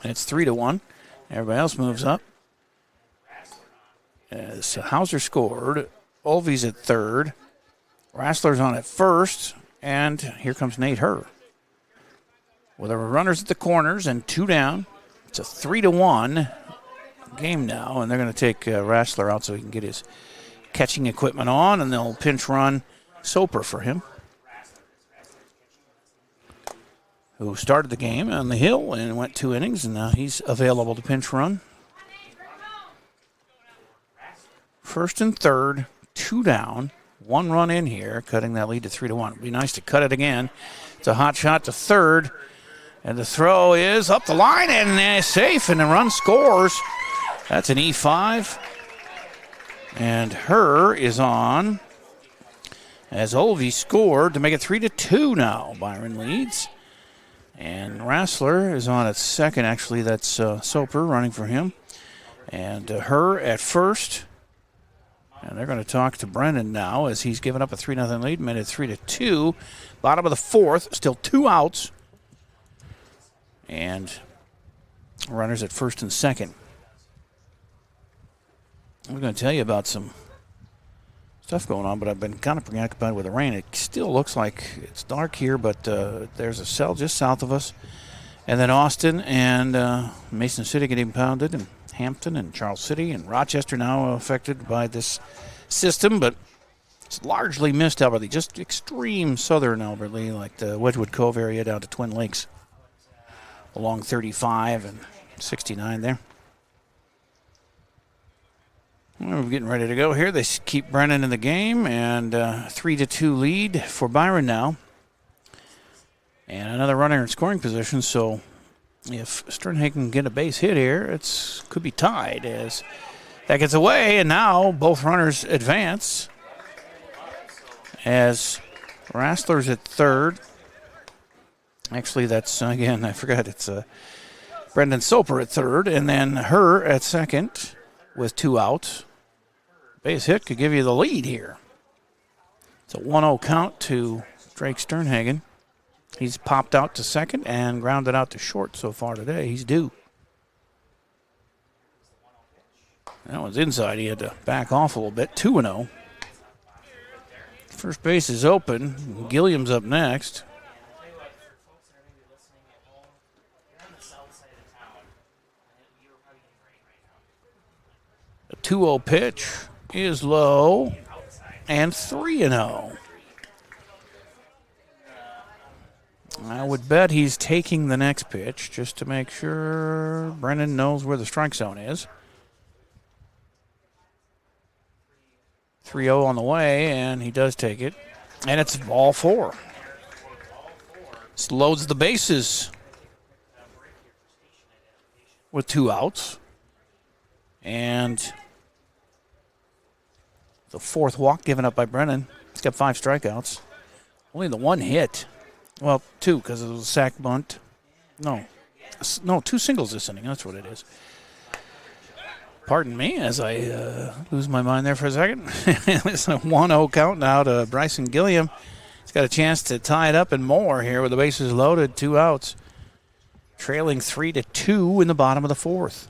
And it's 3-1. Everybody else moves up. As Hauser scored. Olvey's at third. Rassler's on at first. And here comes Nate Herr. With our runners at the corners and 2 down. It's a 3-1 game now, and they're going to take Rassler out so he can get his catching equipment on, and they'll pinch run Soper for him, who started the game on the hill and went 2 innings, and now he's available to pinch run. First and third, 2 down, 1 run in here, cutting that lead to 3-1. It'd be nice to cut it again. It's a hot shot to third, and the throw is up the line and safe, and the run scores. That's an E5. And Herr is on as Olvey scored to make it 3-2 now. Byron leads. And Rassler is on at second. Actually, that's Soper running for him. And Herr at first. And they're going to talk to Brennan now as he's given up a 3-0 lead, made it 3-2. Bottom of the 4th, still 2 outs. And runners at first and second. I'm going to tell you about some stuff going on, but I've been kind of preoccupied with the rain. It still looks like it's dark here, but there's a cell just south of us. And then Austin and Mason City getting impounded, and Hampton and Charles City and Rochester now affected by this system, but it's largely missed Albert Lee, just extreme southern Albert Lee, like the Wedgewood Cove area down to Twin Lakes, along 35 and 69 there. Well, we're getting ready to go here. They keep Brennan in the game, and 3-2 lead for Byron now. And another runner in scoring position, so if Sternhagen can get a base hit here, it could be tied as that gets away, and now both runners advance as Rassler's at third. Actually, that's, again, I forgot, it's Brendan Soper at third, and then Herr at second with 2 outs. Base hit could give you the lead here. It's a 1-0 count to Drake Sternhagen. He's popped out to second and grounded out to short so far today. He's due. That one's inside. He had to back off a little bit. 2-0. First base is open. Gilliam's up next. A 2-0 pitch is low, and 3-0. I would bet he's taking the next pitch just to make sure Brennan knows where the strike zone is. 3-0 on the way, and he does take it. And it's ball 4. This loads the bases with 2 outs. And The fourth walk given up by Brennan. He's got 5 strikeouts. Only the 1 hit. Well, 2 because it was a sack bunt. No, 2 singles this inning. That's what it is. Pardon me as I lose my mind there for a second. It's a 1-0 count now to Bryson Gilliam. He's got a chance to tie it up and more here with the bases loaded, 2 outs. Trailing 3-2 in the bottom of the 4th.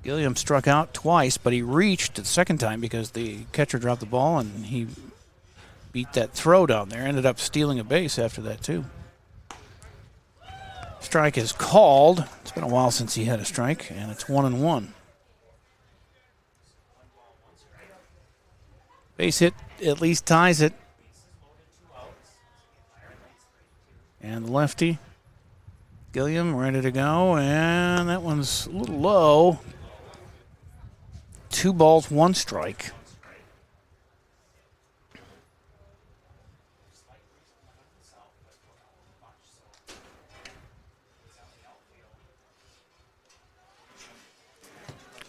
Gilliam struck out twice, but he reached the second time because the catcher dropped the ball and he beat that throw down there. Ended up stealing a base after that, too. Strike is called. It's been a while since he had a strike, and it's 1-1. Base hit at least ties it. And the lefty, Gilliam, ready to go, and that one's a little low. 2 balls, 1 strike.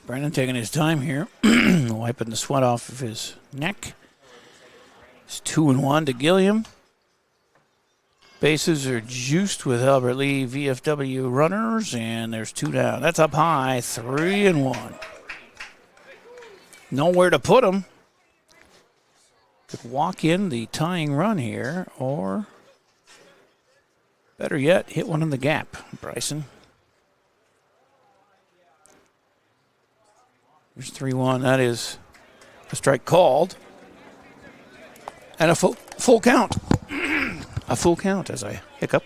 Brandon taking his time here, wiping the sweat off of his neck. It's 2-1 to Gilliam. Bases are juiced with Albert Lee VFW runners, and there's 2 down. That's up high, 3-1. Nowhere to put him. Could walk in the tying run here, or better yet, hit one in the gap, Bryson. There's 3-1. That is a strike called. And a full count. A full count as I hiccup.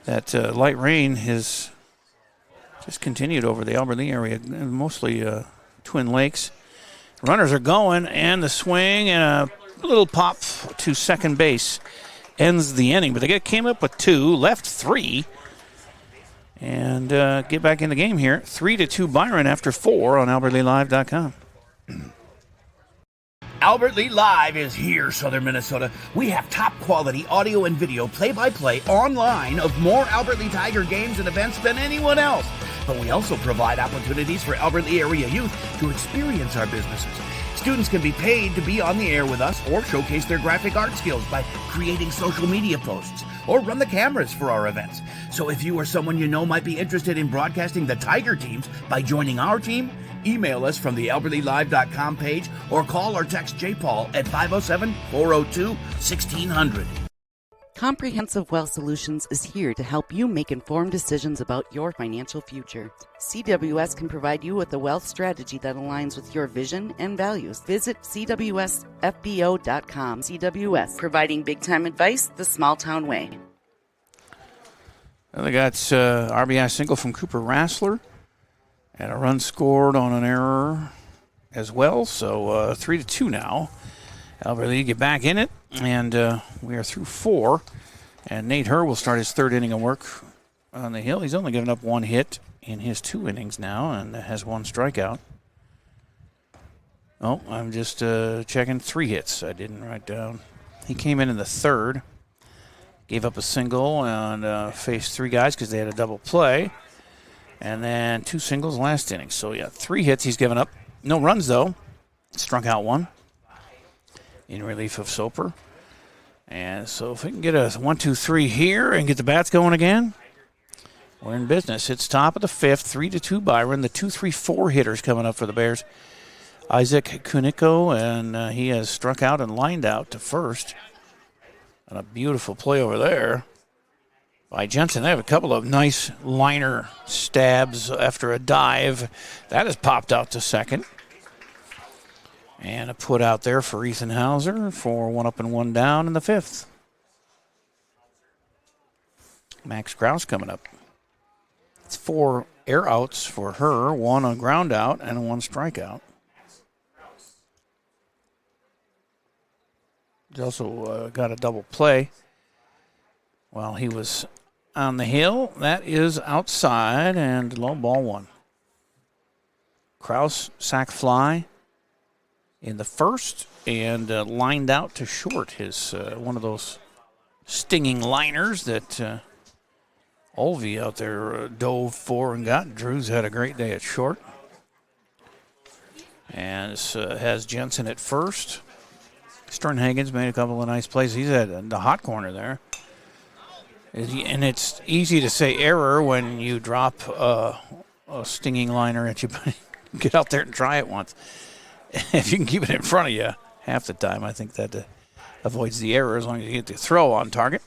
That light rain has just continued over the Albert Lee area, mostly Twin Lakes. Runners are going, and the swing and a little pop to second base ends the inning. But they came up with 2, left 3, and get back in the game here. 3-2 Byron after 4 on AlbertLeeLive.com. Albert Lee Live is here, Southern Minnesota. We have top quality audio and video play-by-play online of more Albert Lee Tiger games and events than anyone else. But we also provide opportunities for Albert Lee area youth to experience our businesses. Students can be paid to be on the air with us or showcase their graphic art skills by creating social media posts or run the cameras for our events. So if you or someone you know might be interested in broadcasting the Tiger teams by joining our team, email us from the AlbertLeeLive.com page or call or text J. Paul at 507-402-1600. Comprehensive Wealth Solutions is here to help you make informed decisions about your financial future. CWS can provide you with a wealth strategy that aligns with your vision and values. Visit CWSFBO.com. CWS, providing big-time advice the small-town way. Well, they got RBI single from Cooper Rassler and a run scored on an error as well. So 3-2 now. Albert Lee get back in it, and we are through 4. And Nate Herr will start his 3rd inning of work on the hill. He's only given up 1 hit in his 2 innings now and has 1 strikeout. Oh, I'm just checking 3 hits. I didn't write down. He came in the 3rd, gave up a single, and faced 3 guys because they had a double play. And then 2 singles last inning. So, yeah, 3 hits he's given up. No runs, though. Struck out 1 in relief of Soper. And so if we can get a 1-2-3 here and get the bats going again, we're in business. It's top of the 5th, 3-2 Byron. The 2-3-4 hitters coming up for the Bears. Isaac Kuniko, and he has struck out and lined out to first. And a beautiful play over there by Jensen. They have a couple of nice liner stabs after a dive. That has popped out to second. And a put out there for Ethan Hauser for 1 up and 1 down in the 5th. Max Krause coming up. It's 4 air outs for her, 1 on ground out and 1 strikeout. He's also got a double play while he was on the hill. That is outside and low ball 1. Krause sac fly in the 1st and lined out to short. His one of those stinging liners that Olvey out there dove for and got. Drew's had a great day at short. And has Jensen at first. Sternhagen's made a couple of nice plays. He's at the hot corner there. And it's easy to say error when you drop a stinging liner at you. Get out there and try it once. If you can keep it in front of you half the time, I think that avoids the error as long as you get the throw on target.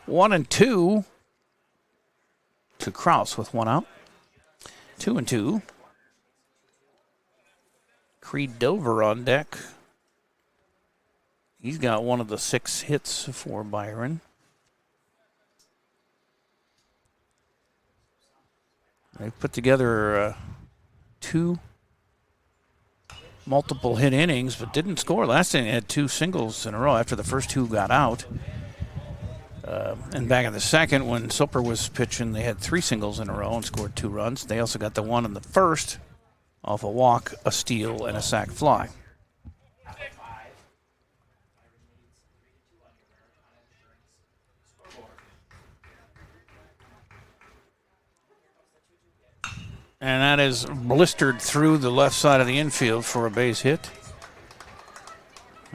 1-2 to Kraus with one out. 2-2. Creed Dover on deck. He's got one of the 6 hits for Byron. They put together 2 multiple hit innings, but didn't score. Last inning had 2 singles in a row after the first 2 got out. And back in the second, when Soper was pitching, they had 3 singles in a row and scored 2 runs. They also got the one in the first off a walk, a steal, and a sac fly. And that is blistered through the left side of the infield for a base hit.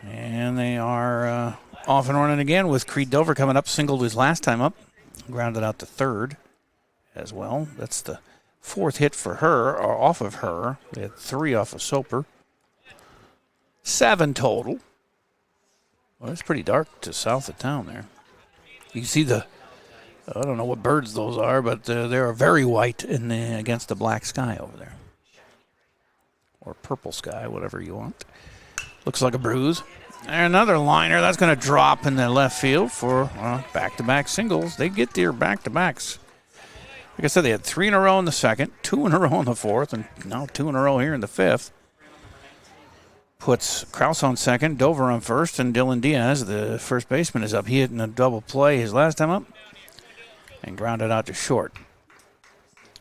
And they are off and running again with Creed Dover coming up. Singled his last time up. Grounded out to third as well. That's the 4th hit for her, or off of her. They had 3 off of Soper. 7 total. Well, it's pretty dark to south of town there. You can see I don't know what birds those are, but they are very white against the black sky over there. Or purple sky, whatever you want. Looks like a bruise. And another liner. That's going to drop in the left field for back-to-back singles. They get their back-to-backs. Like I said, they had 3 in a row in the second, 2 in a row in the fourth, and now 2 in a row here in the fifth. Puts Kraus on second, Dover on first, and Dylan Diaz, the first baseman, is up. He hit in a double play his last time up and grounded out to short.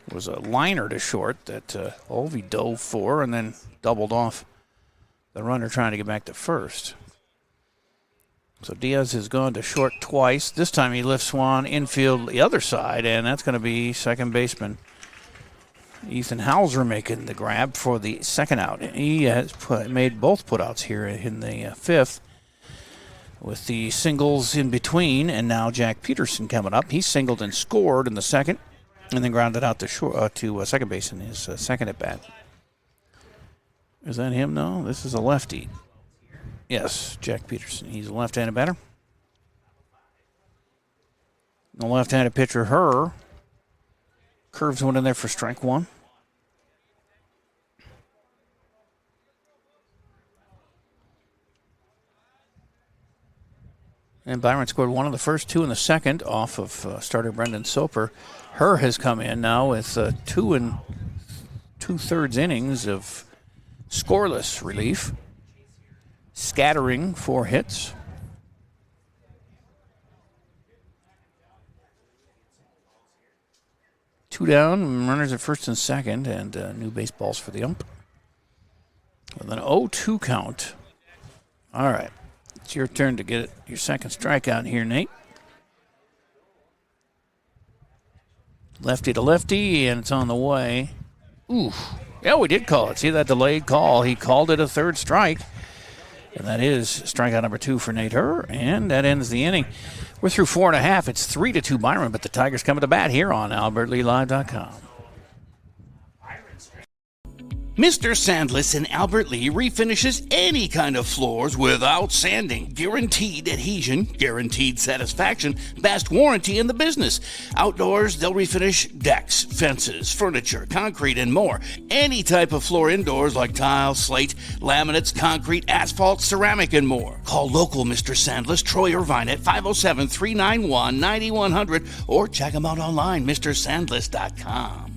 It was a liner to short that Olvey dove for and then doubled off the runner trying to get back to first. So Diaz has gone to short twice. This time he lifts one infield the other side, and that's going to be second baseman Ethan Hauser making the grab for the second out. He has made both putouts here in the fifth with the singles in between, and now Jack Peterson coming up. He singled and scored in the second and then grounded out to second base in his second at bat. Is that him? No, this is a lefty. Yes, Jack Peterson. He's a left-handed batter. The left-handed pitcher, her, curves one in there for strike one. And Byron scored one of the first 2 in the second off of starter Brendan Soper. Her has come in now with 2 2/3 innings of scoreless relief, scattering 4 hits. Two down, runners at first and second, and new baseballs for the ump. With an 0-2 count. All right. It's your turn to get your second strikeout here, Nate. Lefty to lefty, and it's on the way. Ooh. Yeah, we did call it. See that delayed call? He called it a third strike. And that is strikeout number 2 for Nate Herr, and that ends the inning. We're through 4.5. It's 3-2 Byron, but the Tigers come to bat here on AlbertLeeLive.com. Mr. Sandless in Albert Lee refinishes any kind of floors without sanding. Guaranteed adhesion, guaranteed satisfaction, best warranty in the business. Outdoors, they'll refinish decks, fences, furniture, concrete, and more. Any type of floor indoors like tile, slate, laminates, concrete, asphalt, ceramic, and more. Call local Mr. Sandless, Troy Irvine at 507-391-9100 or check them out online, MrSandless.com.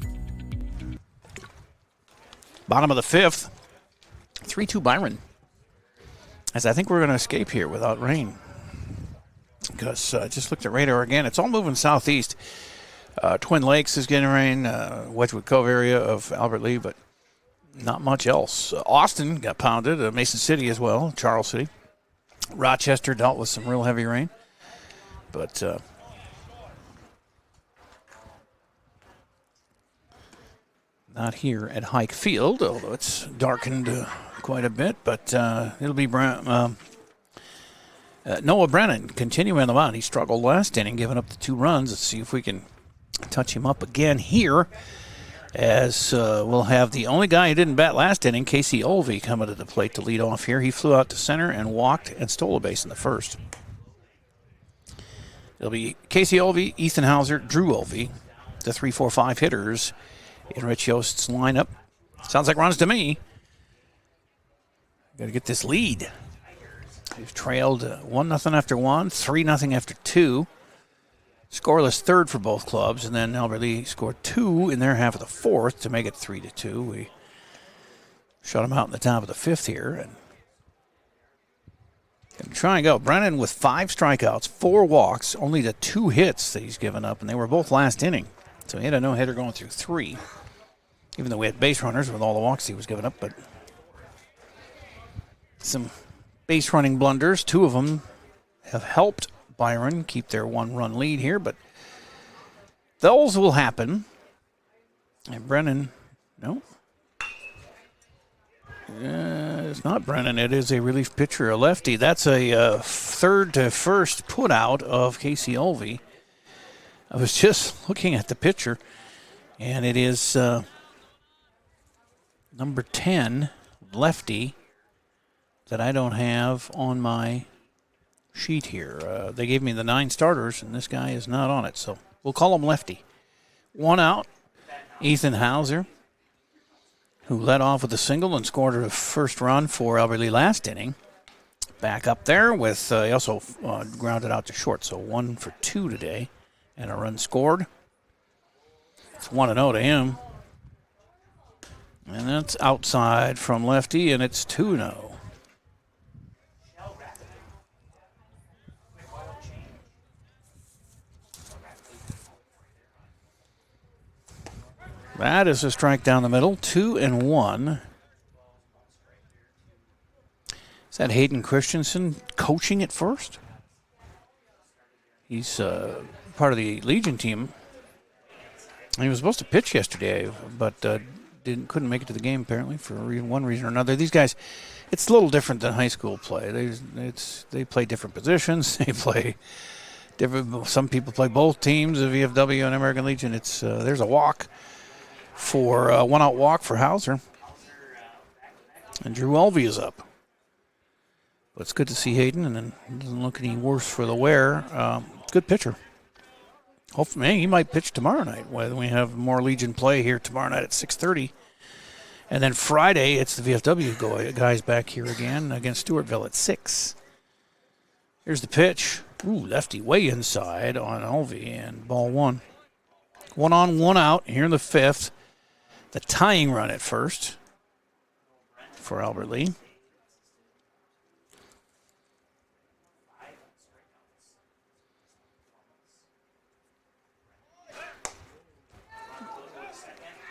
Bottom of the fifth, 3-2 Byron. As I think we're going to escape here without rain. Because I just looked at radar again. It's all moving southeast. Twin Lakes is getting rain, Wedgewood Cove area of Albert Lee, but not much else. Austin got pounded, Mason City as well, Charles City. Rochester dealt with some real heavy rain. But Not here at Hike Field, although it's darkened quite a bit, but it'll be Noah Brennan continuing on the mound. He struggled last inning, giving up the 2 runs. Let's see if we can touch him up again here, as we'll have the only guy who didn't bat last inning, Casey Olvey, coming to the plate to lead off here. He flew out to center and walked and stole a base in the first. It'll be Casey Olvey, Ethan Hauser, Drew Olvey, the 3-4-5 hitters in Rich Yost's lineup. Sounds like runs to me. Got to get this lead. We've trailed 1-0 after 1, 3-0 after 2. Scoreless third for both clubs, and then Albert Lee scored 2 in their half of the fourth to make it 3-2. We shut them out in the top of the fifth here, and try and go. Brennan with 5 strikeouts, 4 walks, only the 2 hits that he's given up, and they were both last inning. So he had a no-hitter going through 3, even though we had base runners with all the walks he was giving up. But some base running blunders, 2 of them have helped Byron keep their 1-run lead here, but those will happen. And Brennan, no. It's not Brennan. It is a relief pitcher, a lefty. That's a third to first put out of Casey Olvey. I was just looking at the pitcher, and it is number 10, lefty, that I don't have on my sheet here. They gave me the 9 starters, and this guy is not on it, so we'll call him lefty. 1 out, Ethan Hauser, who led off with a single and scored a first run for Albert Lee last inning. Back up there with, he also grounded out to short, so 1 for 2 today, and a run scored. It's 1-0 to him. And that's outside from lefty, and it's 2-0. That is a strike down the middle, 2-1. Is that Hayden Christensen coaching at first? He's part of the Legion team. He was supposed to pitch yesterday, but couldn't make it to the game apparently for one reason or another. These guys, it's a little different than high school play. They play different positions. They play different. Some people play both teams of VFW and American Legion. It's there's a walk for 1-out walk for Hauser, and Drew Olvey is up. But it's good to see Hayden, and then it doesn't look any worse for the wear. Good pitcher. Hopefully, he might pitch tomorrow night. When we have more Legion play here tomorrow night at 6:30, and then Friday it's the VFW guys back here again against Stewartville at 6. Here's the pitch. Ooh, lefty way inside on Olvey, and ball 1. 1 on, 1 out here in the 5th. The tying run at first for Albert Lee.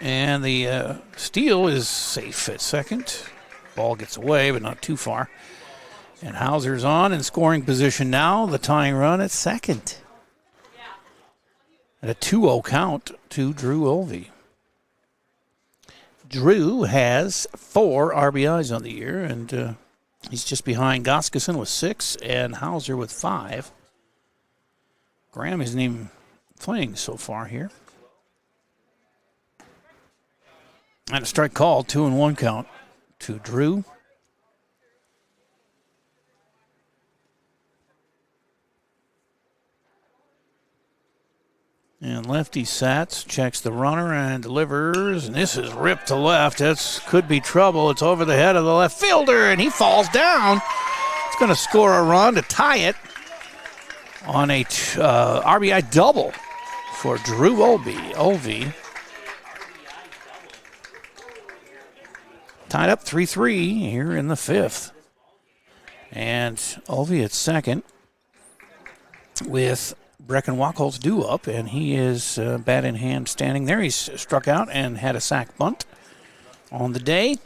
And the steal is safe at second. Ball gets away, but not too far. And Hauser's on in scoring position now. The tying run at second. At a 2-0 count to Drew Olvey. Drew has 4 RBIs on the year, and he's just behind Goskeson with 6 and Hauser with 5. Graham isn't even playing so far here. And a strike call, 2-1 count to Drew. And lefty Sats checks the runner and delivers. And this is ripped to left. That could be trouble. It's over the head of the left fielder, and he falls down. It's going to score a run to tie it on a RBI double for Drew Olvey. Tied up 3-3 here in the 5th. And Olvey at second with Brecken Wachholz due up, and he is bat in hand standing there. He's struck out and had a sac bunt on the day.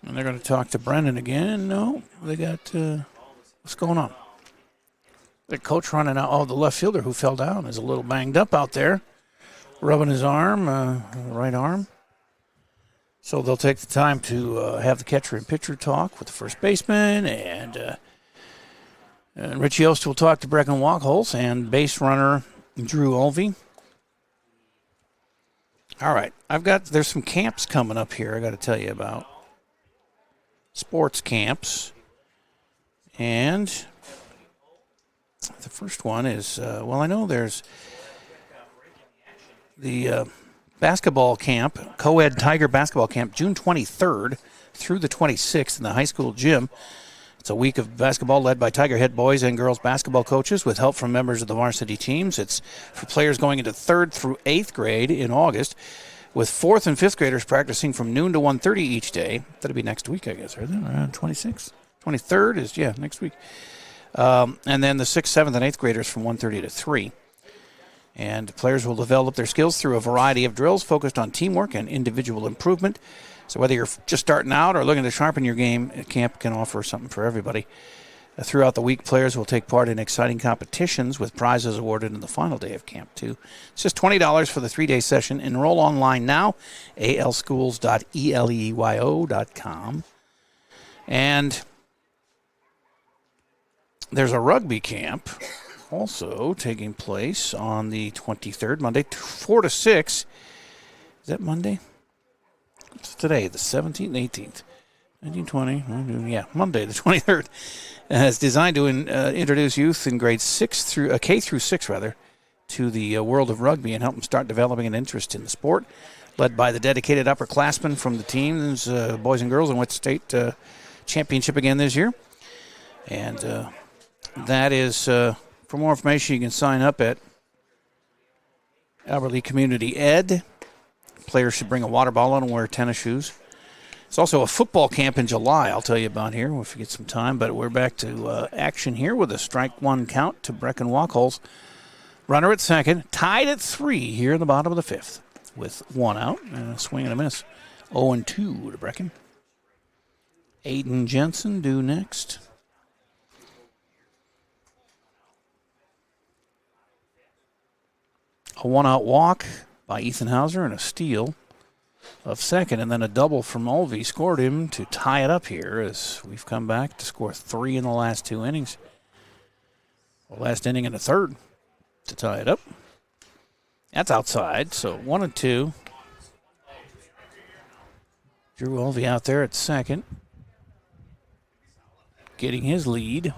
And they're going to talk to Brendan again. No, they got, what's going on? The coach running out. Oh, the left fielder who fell down is a little banged up out there. rubbing his arm, right arm. So they'll take the time to have the catcher and pitcher talk with the first baseman, and Richie Yost will talk to Brecken Walkholz and base runner Drew Olvey. All right, there's some camps coming up here I got to tell you about. Sports camps. And the first one is, I know there's the basketball camp, co-ed Tiger basketball camp, June 23rd through the 26th in the high school gym. It's a week of basketball led by Tiger head boys and girls basketball coaches with help from members of the varsity teams. It's for players going into 3rd through 8th grade in August, with 4th and 5th graders practicing from noon to 1:30 each day. That'll be next week, I guess, right? Around 26th. 23rd is, next week. And then the 6th, 7th, and 8th graders from 1:30 to 3. And players will develop their skills through a variety of drills focused on teamwork and individual improvement. So whether you're just starting out or looking to sharpen your game, camp can offer something for everybody. Throughout the week, players will take part in exciting competitions with prizes awarded in the final day of camp, too. It's just $20 for the 3-day session. Enroll online now, alschools.eleyo.com. And there's a rugby camp also taking place on the 23rd, Monday, 4 to 6. Is that Monday? It's today, the 17th and 18th. 1920, Monday, the 23rd. It's designed to introduce youth in grades 6 through K through 6 to the world of rugby and help them start developing an interest in the sport. Led by the dedicated upperclassmen from the teams, boys and girls, and went state championship again this year. And that is, for more information, you can sign up at Albert Lea Community Ed. Players should bring a water bottle and wear tennis shoes. It's also a football camp in July I'll tell you about here if we get some time. But we're back to action here with a strike one count to Brecken Walkholz. Runner at second, tied at 3 here in the bottom of the 5th with 1 out and a swing and a miss. 0-2 to Brecken. Aiden Jensen due next. A 1-out walk by Ethan Hauser and a steal of second, and then a double from Olvey scored him to tie it up here as we've come back to score 3 in the last 2 innings. The last inning and a third to tie it up. That's outside, so 1-2. Drew Olvey out there at second, getting his lead.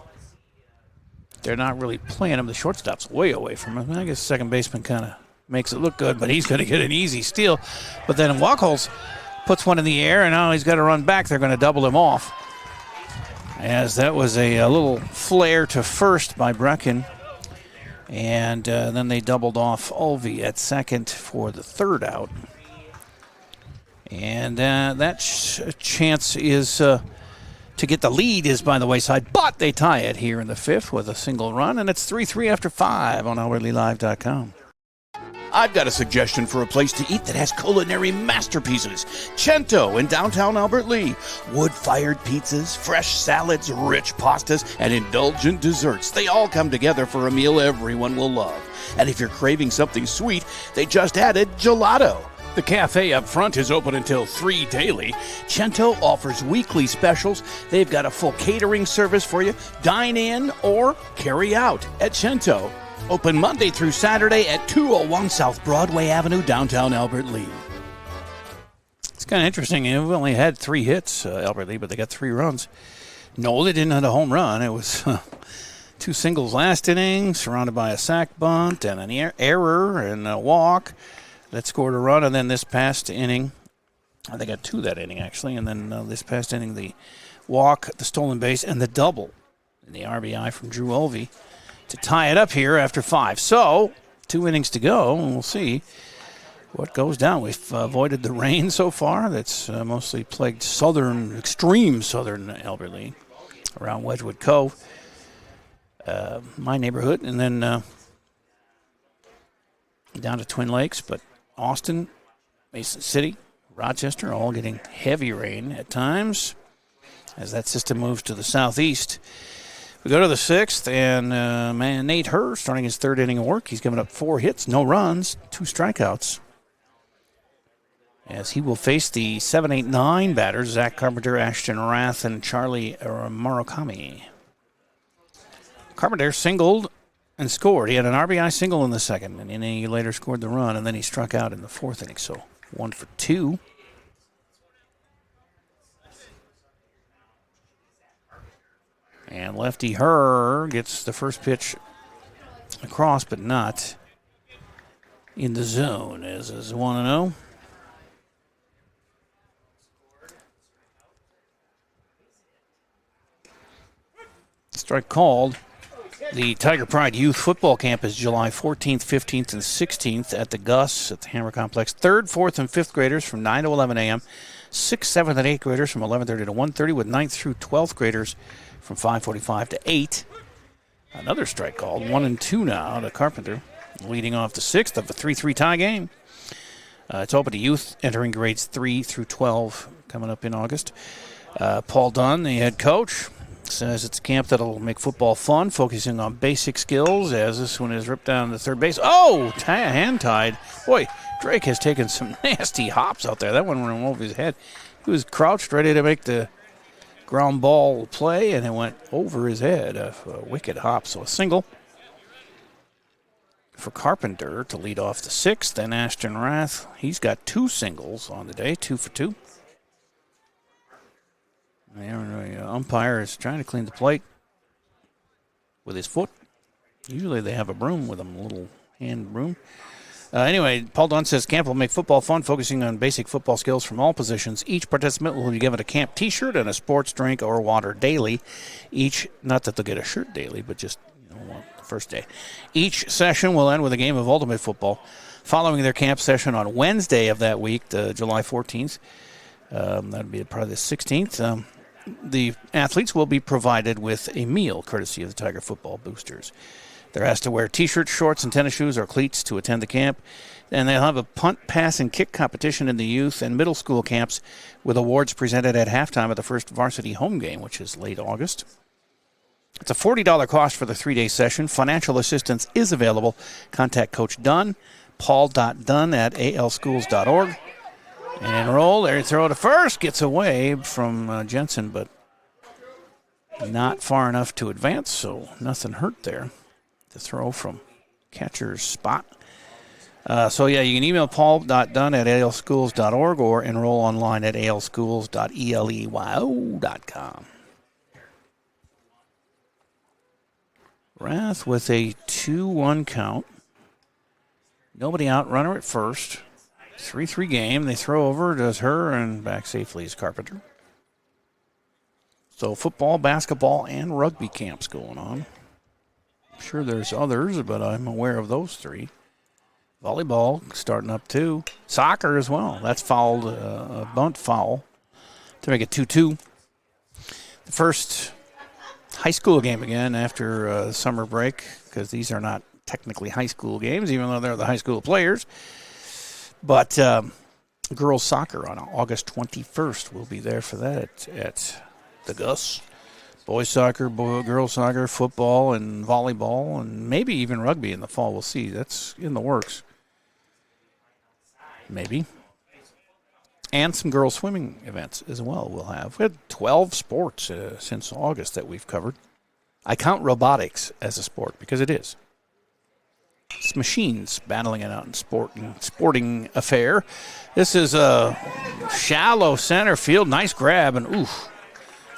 They're not really playing him. The shortstop's way away from him. I guess second baseman kind of makes it look good, but he's going to get an easy steal. But then Walkholz puts one in the air, and now he's got to run back. They're going to double him off, as that was a little flare to first by Brecken. And then they doubled off Olvey at second for the 3rd out. And that chance is to get the lead is by the wayside, but they tie it here in the 5th with a single run, and it's 3-3 after 5 on AlbertLeaLive.com. I've got a suggestion for a place to eat that has culinary masterpieces. Cento in downtown Albert Lea. Wood-fired pizzas, fresh salads, rich pastas, and indulgent desserts. They all come together for a meal everyone will love. And if you're craving something sweet, they just added gelato. The cafe up front is open until 3 daily. Cento offers weekly specials. They've got a full catering service for you. Dine in or carry out at Cento. Open Monday through Saturday at 201 South Broadway Avenue, downtown Albert Lea. It's kind of interesting. We've only had 3 hits, Albert Lea, but they got 3 runs. No, they didn't have a home run. It was 2 singles last inning, surrounded by a sac bunt and an error and a walk that scored a run. And then this past inning, they got 2 that inning, actually. And then this past inning, the walk, the stolen base, and the double in the RBI from Drew Olvey to tie it up here after 5. So 2 innings to go, and we'll see what goes down. We've avoided the rain so far. That's mostly plagued extreme southern Albert Lea, around Wedgwood Cove, my neighborhood, and then down to Twin Lakes. But Austin, Mason City, Rochester, all getting heavy rain at times as that system moves to the southeast. We go to the 6th, and Nate Herr starting his 3rd inning of work. He's given up 4 hits, no runs, 2 strikeouts. As he will face the 7, 8, 9 batters, Zach Carpenter, Ashton Rath, and Charlie Murakami. Carpenter singled and scored. He had an RBI single in the 2nd, and then he later scored the run, and then he struck out in the 4th inning, so 1 for 2. And lefty Herr gets the first pitch across, but not in the zone, as is 1-0. Strike called. The Tiger Pride Youth Football Camp is July 14th, 15th, and 16th at the Gus at the Hammer Complex. 3rd, 4th, and 5th graders from 9 to 11 a.m. 6th, 7th, and 8th graders from 11:30 to 1:30, with 9th through 12th graders from 5:45 to 8. Another strike called. 1-2 now to Carpenter, leading off the 6th of a 3-3 tie game. It's open to youth entering grades 3 through 12 coming up in August. Paul Dunn, the head coach, says it's a camp that'll make football fun, focusing on basic skills, as this one is ripped down to third base. Oh, hand-tied. Boy, Drake has taken some nasty hops out there. That one went over his head. He was crouched, ready to make the ground ball play, and it went over his head. A wicked hop, so a single for Carpenter to lead off the 6th. Then Ashton Rath, he's got 2 singles on the day, 2 for 2. The umpire is trying to clean the plate with his foot. Usually they have a broom with them, a little hand broom. Anyway, Paul Dunn says camp will make football fun, focusing on basic football skills from all positions. Each participant will be given a camp T-shirt and a sports drink or water daily. Not that they'll get a shirt daily, but just the first day. Each session will end with a game of ultimate football. Following their camp session on Wednesday of that week, July 14th, that would be probably the 16th. The athletes will be provided with a meal courtesy of the Tiger Football Boosters. They're asked to wear T-shirts, shorts, and tennis shoes or cleats to attend the camp. And they'll have a punt, pass, and kick competition in the youth and middle school camps, with awards presented at halftime of the first varsity home game, which is late August. It's a $40 cost for the 3-day session. Financial assistance is available. Contact Coach Dunn, paul.dunn@alschools.org. And enroll. There, throw to first. Gets away from Jensen, but not far enough to advance, so nothing hurt there. The throw from catcher's spot. You can email paul.dunn@alschools.org or enroll online at alschools.eleyo.com. Rath with a 2-1 count. Nobody out, runner at first. 3-3 game. They throw over, does Herr, and back safely is Carpenter. So football, basketball, and rugby camps going on. I'm sure there's others, but I'm aware of those 3. Volleyball starting up too. Soccer as well. That's fouled, a bunt foul to make it 2-2. The first high school game again after the summer break, because these are not technically high school games, even though they're the high school players. But girls soccer on August 21st. We'll be there for that at the Gus. Boys soccer, girls soccer, football, and volleyball, and maybe even rugby in the fall. We'll see. That's in the works. Maybe. And some girls swimming events as well we'll have. We had 12 sports since August that we've covered. I count robotics as a sport because it is. It's machines battling it out in sporting affair. This is a shallow center field. Nice grab, and oof.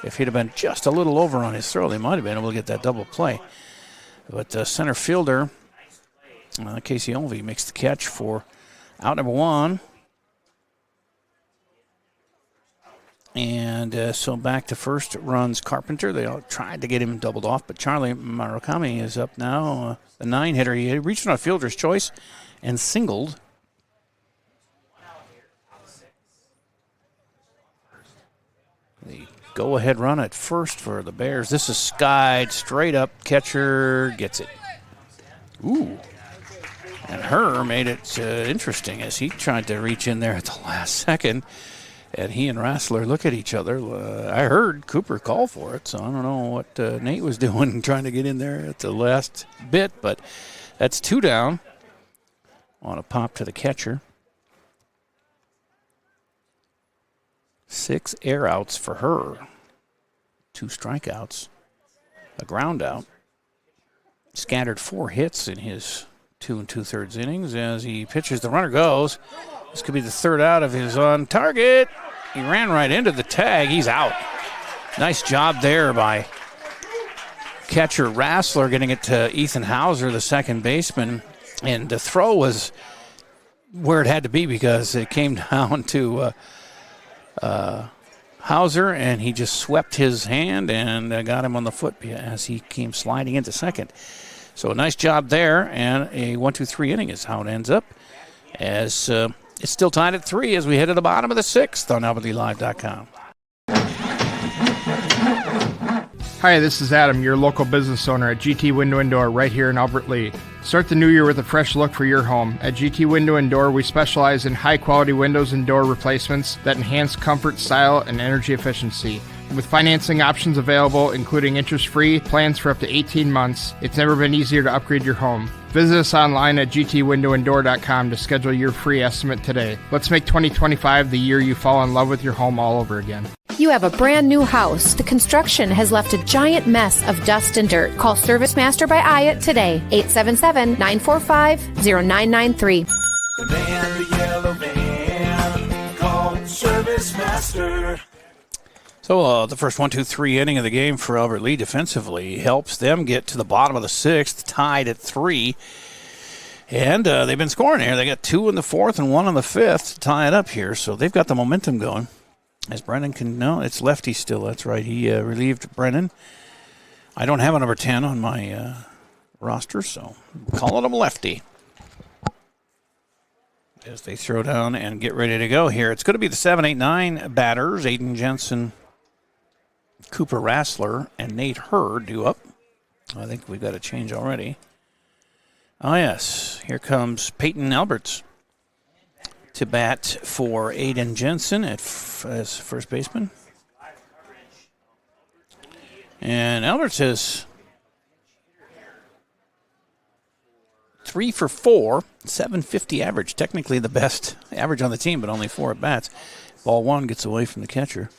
If he'd have been just a little over on his throw, they might have been able to get that double play. But center fielder, Casey Olvey, makes the catch for out number 1. And so back to first runs Carpenter. They all tried to get him doubled off, but Charlie Murakami is up now. The 9-hitter. He reached on a fielder's choice and singled. The go-ahead run at first for the Bears. This is skied straight up. Catcher gets it. Ooh. And Herr made it interesting as he tried to reach in there at the last second. And he and Rassler look at each other. I heard Cooper call for it, so I don't know what Nate was doing trying to get in there at the last bit, but that's 2 down on a pop to the catcher. 6 air outs for her. 2 strikeouts. A ground out. Scattered 4 hits in his 2 2/3 innings as he pitches. The runner goes. This could be the 3rd out of his on target. He ran right into the tag. He's out. Nice job there by catcher Rassler getting it to Ethan Hauser, the second baseman. And the throw was where it had to be because it came down to Hauser, and he just swept his hand and got him on the foot as he came sliding into second. So a nice job there, and a 1-2-3 inning is how it ends up. As it's still tied at 3 as we head to the bottom of the 6th on AlbertlyLive.com. Hi, this is Adam, your local business owner at GT Window and Door right here in Albert Lee. Start the new year with a fresh look for your home. At GT Window and Door, we specialize in high-quality windows and door replacements that enhance comfort, style, and energy efficiency. With financing options available, including interest-free plans for up to 18 months, it's never been easier to upgrade your home. Visit us online at gtwindowanddoor.com to schedule your free estimate today. Let's make 2025 the year you fall in love with your home all over again. You have a brand new house. The construction has left a giant mess of dust and dirt. Call Service Master by Ayat today. 877-945-0993. The man, the yellow van, call Service Master. So the first 1-2-3 inning of the game for Albert Lee defensively helps them get to the bottom of the 6th, tied at 3. And they've been scoring here. They got 2 in the 4th and 1 in the 5th to tie it up here. So they've got the momentum going. As Brennan it's lefty still. That's right. He relieved Brennan. I don't have a number 10 on my roster, so calling him lefty. As they throw down and get ready to go here. It's going to be the 7, 8, 9 batters. Aiden Jensen, Cooper Rassler, and Nate Hurd due up. I think we've got a change already. Oh, yes. Here comes Peyton Alberts to bat for Aiden Jensen as first baseman. And Alberts is 3 for 4, 750 average. Technically the best average on the team, but only 4 at bats. Ball 1 gets away from the catcher.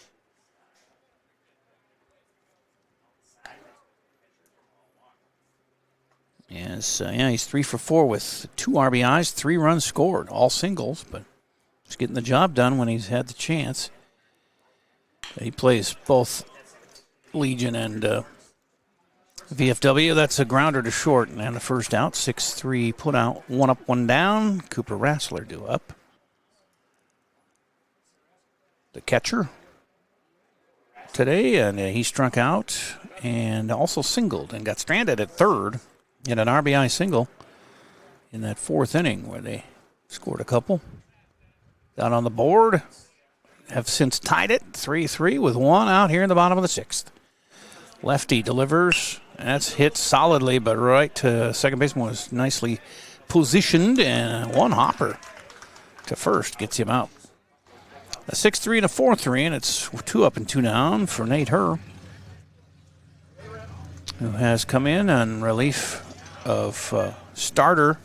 Yes, he's 3 for 4 with 2 RBIs, 3 runs scored, all singles, but he's getting the job done when he's had the chance. He plays both Legion and VFW. That's a grounder to short and the first out. 6-3 put out, 1 up, 1 down. Cooper Rassler due up. The catcher today, and he struck out and also singled and got stranded at 3rd. In an RBI single in that 4th inning where they scored a couple. Down on the board. Have since tied it 3-3 with 1 out here in the bottom of the 6th. Lefty delivers. That's hit solidly, but right to second baseman was nicely positioned, and 1 hopper to first gets him out. A 6-3 and a 4-3, and it's 2 up and 2 down for Nate Hurd, who has come in on relief of starter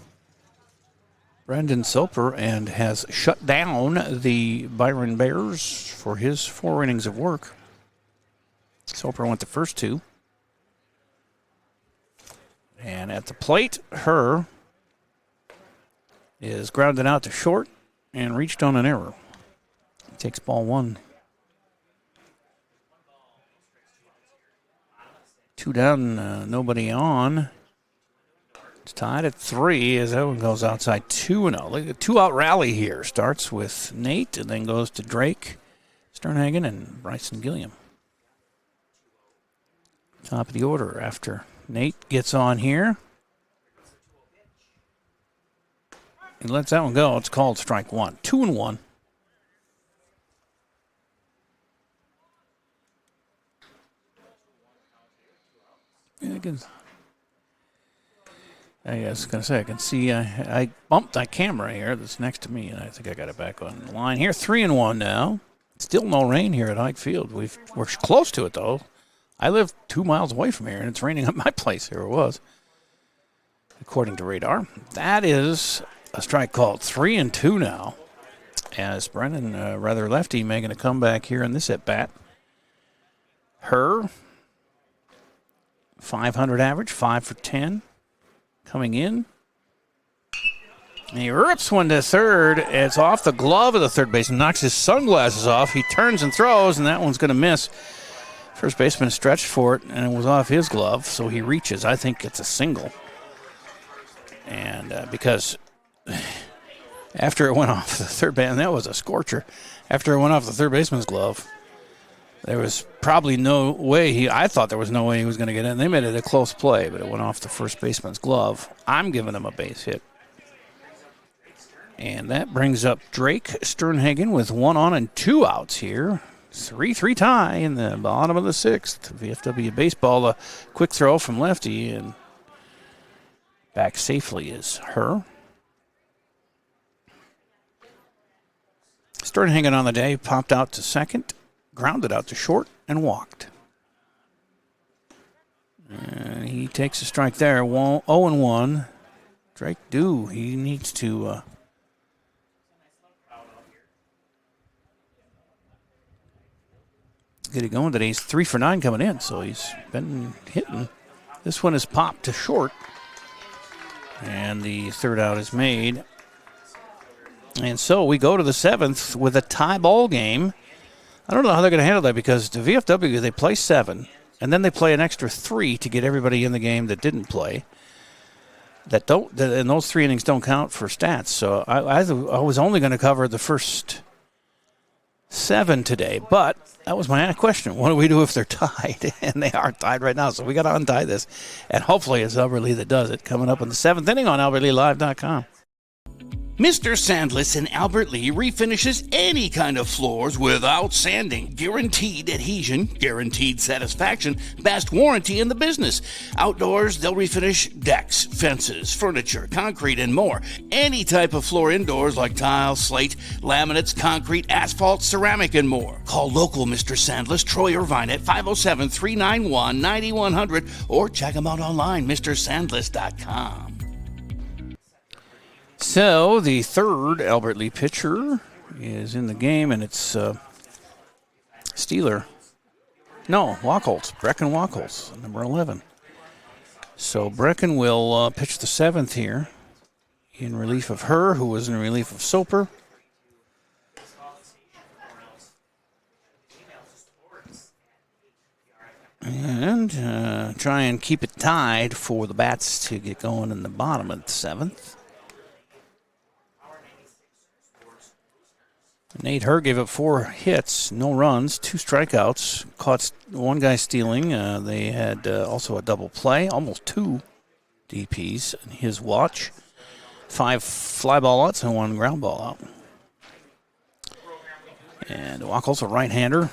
Brendan Soper and has shut down the Byron Bears for his 4 innings of work. Soper went the first 2. And at the plate, Hurd is grounded out to short and reached on an error. He takes ball 1. 2 down, nobody on. It's tied at 3 as that one goes outside 2-0. Look at a 2-out rally here. Starts with Nate and then goes to Drake, Sternhagen, and Bryson Gilliam. Top of the order after Nate gets on here. He lets that one go. It's called strike 1. 2-1. I was going to say, I can see I bumped that camera here that's next to me, and I think I got it back on the line here. 3-1 now. Still no rain here at Hike Field. We're close to it, though. I live 2 miles away from here, and it's raining at my place. Here it was, according to radar. That is a strike called. 3-2 now, as Brennan, rather lefty, making a comeback here in this at-bat. Her 500 average, 5 for 10, coming in. And he rips one to third. It's off the glove of the third baseman, knocks his sunglasses off. He turns and throws, and that one's going to miss. First baseman stretched for it, and it was off his glove, so he reaches. I think it's a single. And because after it went off the third baseman, that was a scorcher. After it went off the third baseman's glove, there was probably no way I thought there was no way he was going to get in. They made it a close play, but it went off the first baseman's glove. I'm giving him a base hit. And that brings up Drake Sternhagen with 1 on and 2 outs here. 3-3 tie in the bottom of the 6th. VFW baseball, a quick throw from lefty, and back safely is her. Sternhagen on the day popped out to second, grounded out to short, and walked. And he takes a strike there. 0-1. Drake he needs to get it going today. He's 3 for 9 coming in, so he's been hitting. This one is popped to short, and the third out is made. And so we go to the 7th with a tie ball game. I don't know how they're going to handle that, because the VFW, they play 7, and then they play an extra 3 to get everybody in the game that didn't play. And those 3 innings don't count for stats. So I was only going to cover the first 7 today, but that was my question. What do we do if they're tied? And they are tied right now, so we got to untie this. And hopefully it's Albert Lee that does it, coming up in the 7th inning on AlbertLeeLive.com. Mr. Sandless in Albert Lee refinishes any kind of floors without sanding. Guaranteed adhesion, guaranteed satisfaction, best warranty in the business. Outdoors, they'll refinish decks, fences, furniture, concrete, and more. Any type of floor indoors like tile, slate, laminates, concrete, asphalt, ceramic, and more. Call local Mr. Sandless, Troy Irvine at 507-391-9100 or check him out online, MrSandless.com. So the third Albert Lee pitcher is in the game, and it's Wachholz, Brecken Wachholz, number 11. So Brecken will pitch the 7th here in relief of her, who was in relief of Soper. And try and keep it tied for the bats to get going in the bottom of the 7th. Nate Herr gave up 4 hits, no runs, 2 strikeouts, caught one guy stealing. They had also a double play, almost 2 DPs in his watch, 5 fly ball outs and 1 ground ball out. And Wachholz, a right-hander,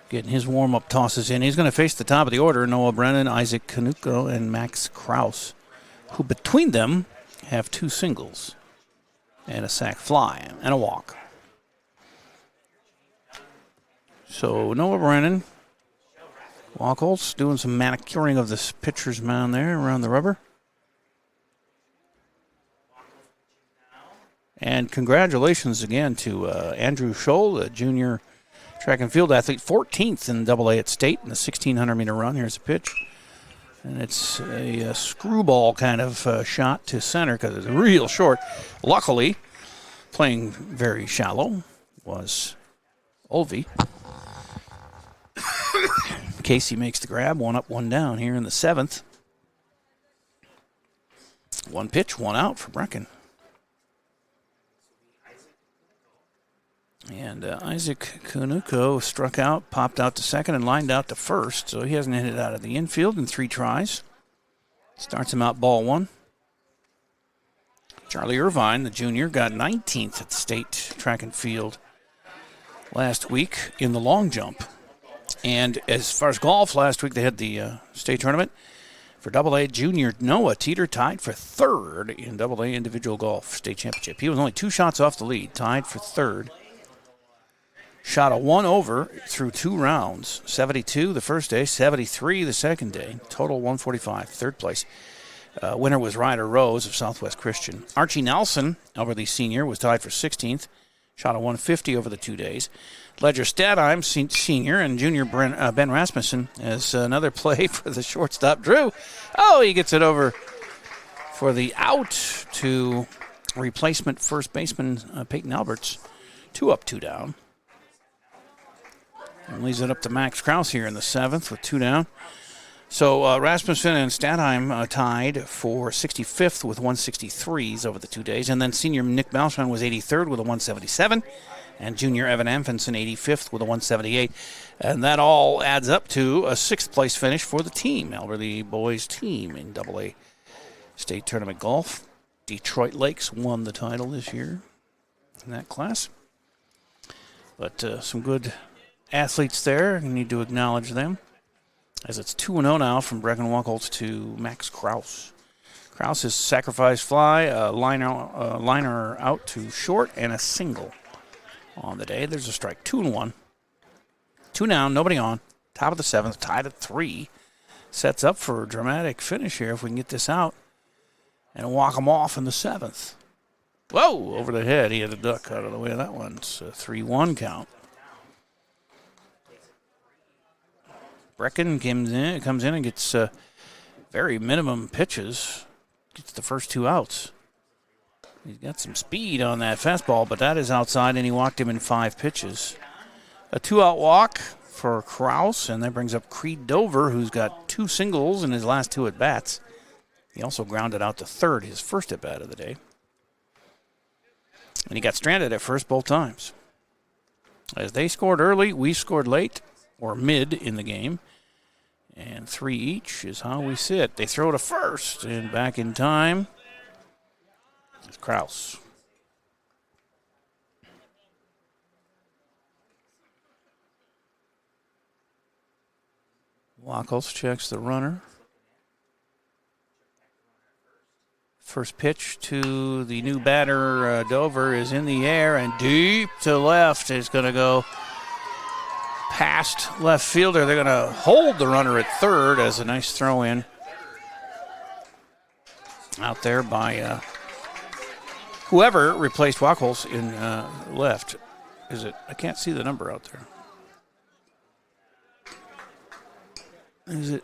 getting his warm-up tosses in. He's going to face the top of the order, Noah Brennan, Isaac Canucco, and Max Krause, who between them have 2 singles and a sac fly and a walk. So Noah Brennan, Wachholz doing some manicuring of this pitcher's mound there around the rubber. And congratulations again to Andrew Scholl, a junior track and field athlete, 14th in AA at state in the 1,600-meter run. Here's a pitch. And it's a screwball kind of shot to center because it's real short. Luckily, playing very shallow was Olvey. Casey makes the grab, 1 up, 1 down here in the 7th. 1 pitch, 1 out for Brecken. And Isaac Canucco struck out, popped out to second, and lined out to first. So he hasn't hit it out of the infield in 3 tries. Starts him out ball 1. Charlie Irvine, the junior, got 19th at the state track and field last week in the long jump. And as far as golf, last week they had the state tournament. For AA, junior Noah Teeter tied for 3rd in AA individual golf state championship. He was only 2 shots off the lead, tied for 3rd. Shot a 1 over through 2 rounds. 72 the first day, 73 the second day. Total 145, third place. Winner was Ryder Rose of Southwest Christian. Archie Nelson, Alberley Senior, was tied for 16th. Shot a 150 over the 2 days. Ledger Stadheim, Senior, and Junior Ben Rasmussen as another play for the shortstop, Drew. Oh, he gets it over for the out to replacement first baseman Peyton Alberts. 2 up, 2 down. And leaves it up to Max Krause here in the 7th with 2 down. So Rasmussen and Stadheim tied for 65th with 163s over the 2 days. And then senior Nick Balshon was 83rd with a 177. And junior Evan Amfinson 85th with a 178. And that all adds up to a 6th place finish for the team, Alberley boys team in AA State Tournament Golf. Detroit Lakes won the title this year in that class. But some good athletes there. You need to acknowledge them. As it's 2-0 now from Brecken Wachholz to Max Krause. Krause's sacrifice fly, a liner out to short, and a single on the day. There's a strike. 2-1. 2 down, nobody on. Top of the 7th, tied at 3. Sets up for a dramatic finish here if we can get this out. And walk him off in the 7th. Whoa, over the head. He had a duck out of the way of that one. It's a 3-1 count. Brecken comes in and gets very minimum pitches. Gets the first 2 outs. He's got some speed on that fastball, but that is outside, and he walked him in 5 pitches. A 2-out walk for Krause, and that brings up Creed Dover, who's got 2 singles in his last 2 at-bats. He also grounded out to third, his first at-bat of the day. And he got stranded at first both times. As they scored early, we scored late, or mid in the game. And 3 each is how we sit. They throw to first, and back in time is Krause. Wachholz checks the runner. First pitch to the new batter, Dover, is in the air and deep to left. It's going to go past left fielder. They're going to hold the runner at third as a nice throw in out there by whoever replaced Wachholz in left. Is it? I can't see the number out there. Is it?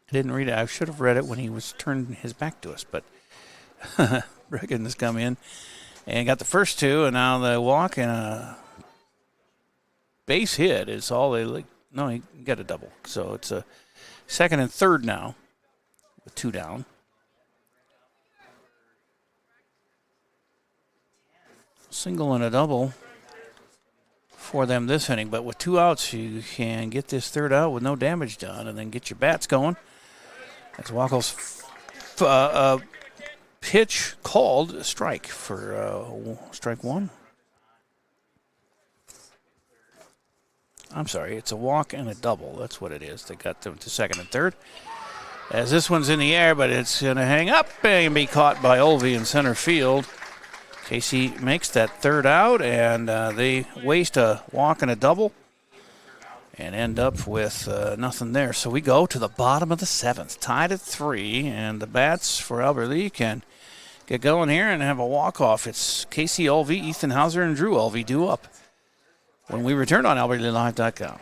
I didn't read it. I should have read it when he was turning his back to us, but Brecken has come in and got the first 2, and now the walk and a base hit is all they like. No, he got a double. So it's a 2nd and 3rd now with 2 down. Single and a double for them this inning, but with 2 outs, you can get this 3rd out with no damage done and then get your bats going. That's Wachholz pitch called strike for strike 1. I'm sorry, it's a walk and a double. That's what it is. They got them to 2nd and 3rd. As this one's in the air, but it's going to hang up and be caught by Olvey in center field. Casey makes that 3rd out, and they waste a walk and a double and end up with nothing there. So we go to the bottom of the 7th, tied at 3, and the bats for Alberley can get going here and have a walk-off. It's Casey Olvey, Ethan Hauser, and Drew Olvey due up when we return on AlberleyLive.com.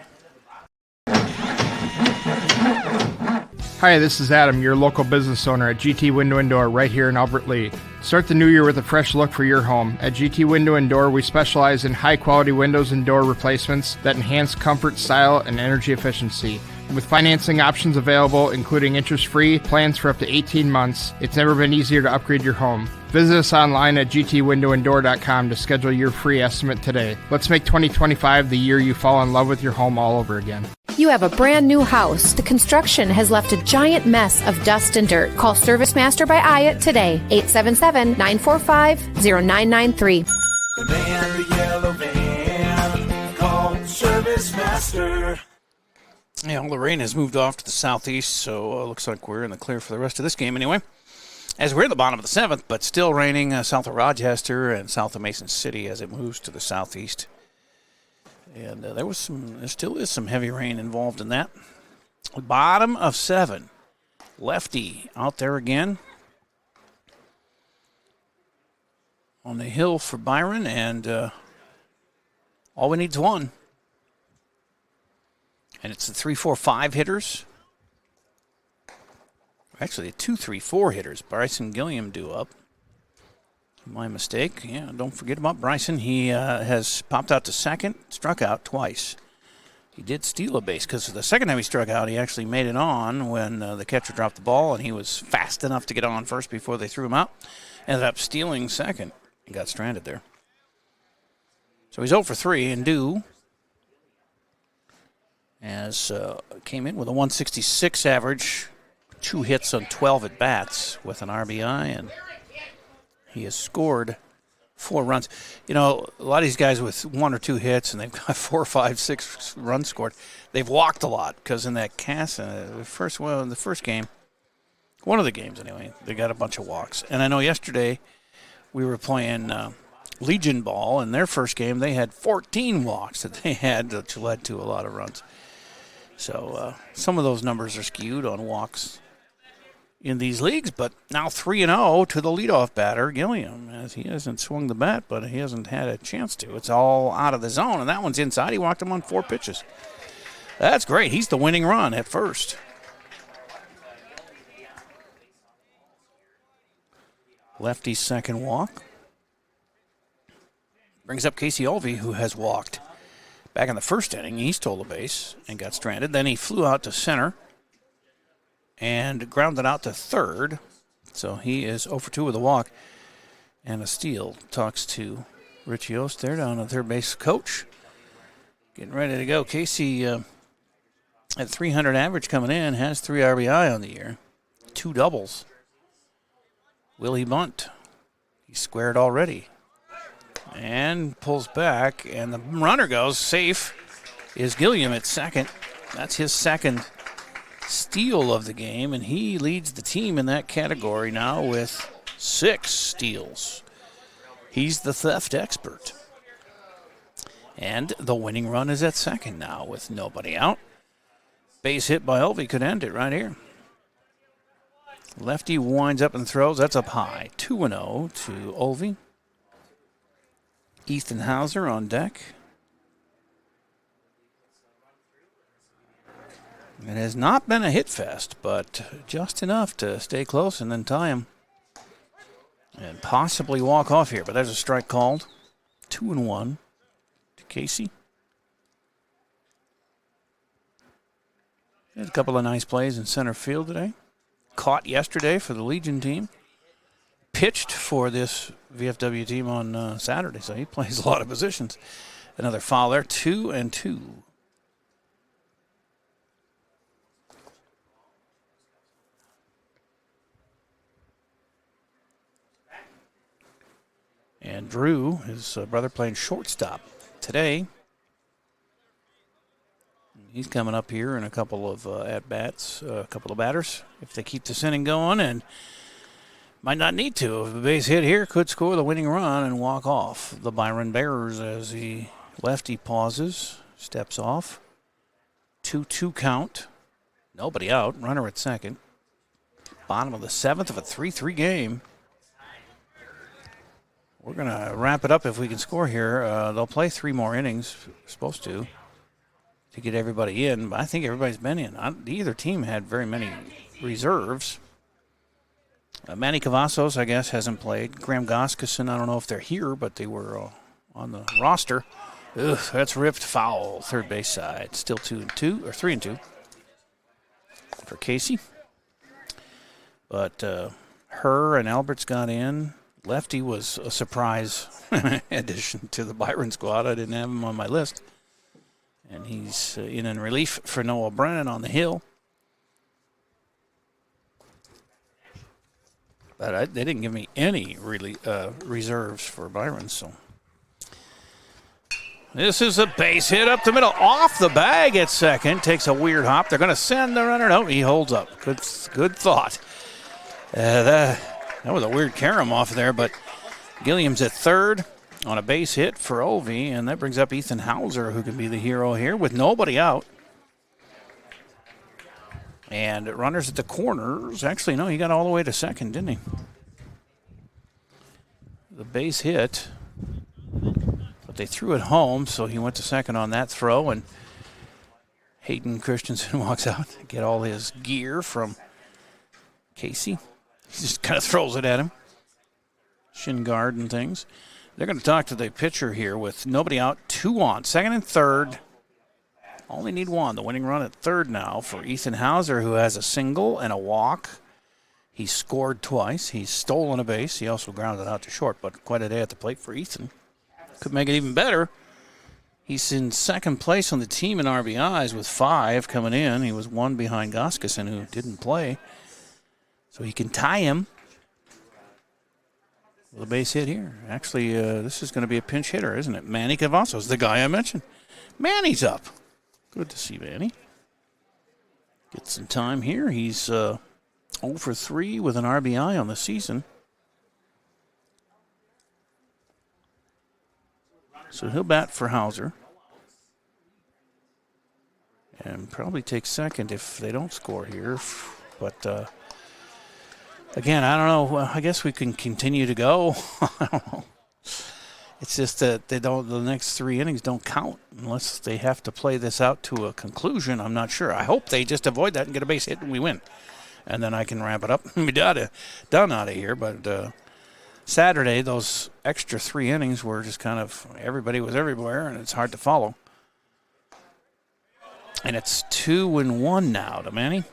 Hi, this is Adam, your local business owner at GT Window and Door right here in Albert Lea. Start the new year with a fresh look for your home. At GT Window and Door, we specialize in high-quality windows and door replacements that enhance comfort, style, and energy efficiency. With financing options available, including interest-free plans for up to 18 months, it's never been easier to upgrade your home. Visit us online at gtwindowanddoor.com to schedule your free estimate today. Let's make 2025 the year you fall in love with your home all over again. You have a brand new house. The construction has left a giant mess of dust and dirt. Call Service Master by Ayat today. 877-945-0993. The man, the yellow van, call Service Master. Yeah, well, the rain has moved off to the southeast, so it looks like we're in the clear for the rest of this game anyway. As we're in the bottom of the 7th, but still raining south of Rochester and south of Mason City as it moves to the southeast. And there still is some heavy rain involved in that. Bottom of 7. Lefty out there again on the hill for Byron, and all we need is one. And it's the 3-4-5 hitters. Actually, the 2-3-4 hitters. Bryson Gilliam due up. My mistake. Yeah, don't forget about Bryson. He has popped out to second, struck out twice. He did steal a base because the second time he struck out, he actually made it on when the catcher dropped the ball, and he was fast enough to get on first before they threw him out. Ended up stealing second and got stranded there. So he's 0 for 3 and due. As came in with a 166 average, 2 hits on 12 at bats with an RBI, and he has scored 4 runs. You know, a lot of these guys with 1 or 2 hits, and they've got 4, 5, 6 runs scored. They've walked a lot because in that the first game, one of the games anyway, they got a bunch of walks. And I know yesterday we were playing Legion ball. In their first game, they had 14 walks that they had, which led to a lot of runs. So some of those numbers are skewed on walks in these leagues, but now 3-0 to the leadoff batter, Gilliam, as he hasn't swung the bat, but he hasn't had a chance to. It's all out of the zone, and that one's inside. He walked him on 4 pitches. That's great. He's the winning run at first. Lefty's second walk. Brings up Casey Olvey, who has walked. Back in the first inning, he stole a base and got stranded. Then he flew out to center and grounded out to third. So he is 0 for 2 with a walk and a steal. Talks to Richie Ost there down at third base coach. Getting ready to go. Casey at 300 average coming in, has 3 RBI on the year, 2 doubles. Will he bunt? He's squared already. And pulls back, and the runner goes safe. Is Gilliam at second. That's his second steal of the game, and he leads the team in that category now with 6 steals. He's the theft expert. And the winning run is at second now with nobody out. Base hit by Olvey could end it right here. Lefty winds up and throws. That's up high. 2-0 to Olvey. Ethan Hauser on deck. It has not been a hit fest, but just enough to stay close and then tie him. And possibly walk off here, but there's a strike called. 2-1 to Casey. He had a couple of nice plays in center field today. Caught yesterday for the Legion team. Pitched for this VFW team on Saturday, so he plays a lot of positions. Another foul there, 2-2. And Drew, his brother, playing shortstop today. He's coming up here in a couple of at-bats, a couple of batters, if they keep this inning going, and might not need to. If a base hit here, could score the winning run and walk off the Byron Bears as the lefty pauses, steps off. 2-2 count. Nobody out. Runner at second. Bottom of the 7th of a 3-3 game. We're going to wrap it up if we can score here. They'll play 3 more innings, supposed to get everybody in. But I think everybody's been in. Either team had very many reserves. Manny Cavazos, I guess, hasn't played. Graham Goskeson, I don't know if they're here, but they were on the roster. Ugh, that's ripped foul, third base side. Still 2-2, or 3-2 for Casey. But Herr and Alberts got in. Lefty was a surprise addition to the Byron squad. I didn't have him on my list. And he's in relief for Noah Brennan on the hill. But they didn't give me any really reserves for Byron. So this is a base hit up the middle, off the bag at second. Takes a weird hop. They're going to send the runner. No, he holds up. Good thought. That was a weird carom off there, but Gilliam's at third on a base hit for Ovi, and that brings up Ethan Hauser, who can be the hero here with nobody out. And runners at the corners. Actually, no, he got all the way to second, didn't he? The base hit, but they threw it home, so he went to second on that throw, and Hayden Christensen walks out to get all his gear from Casey. He just kind of throws it at him. Shin guard and things. They're going to talk to the pitcher here with nobody out, 2 on. Second and third. Only need 1. The winning run at third now for Ethan Hauser, who has a single and a walk. He scored twice. He's stolen a base. He also grounded out to short, but quite a day at the plate for Ethan. Could make it even better. He's in second place on the team in RBIs with 5 coming in. He was 1 behind Goskeson, who didn't play. So he can tie him with a base hit here. Actually, this is going to be a pinch hitter, isn't it? Manny Cavazos, the guy I mentioned. Manny's up. Good to see Manny. Get some time here. He's 0 for 3 with an RBI on the season. So he'll bat for Hauser. And probably take second if they don't score here. But again, I don't know. Well, I guess we can continue to go. I don't know. It's just that the next 3 innings don't count unless they have to play this out to a conclusion. I'm not sure. I hope they just avoid that and get a base hit and we win. And then I can wrap it up and be done out of here. But Saturday, those extra 3 innings were just kind of everybody was everywhere, and it's hard to follow. And it's 2-1 now to Manny.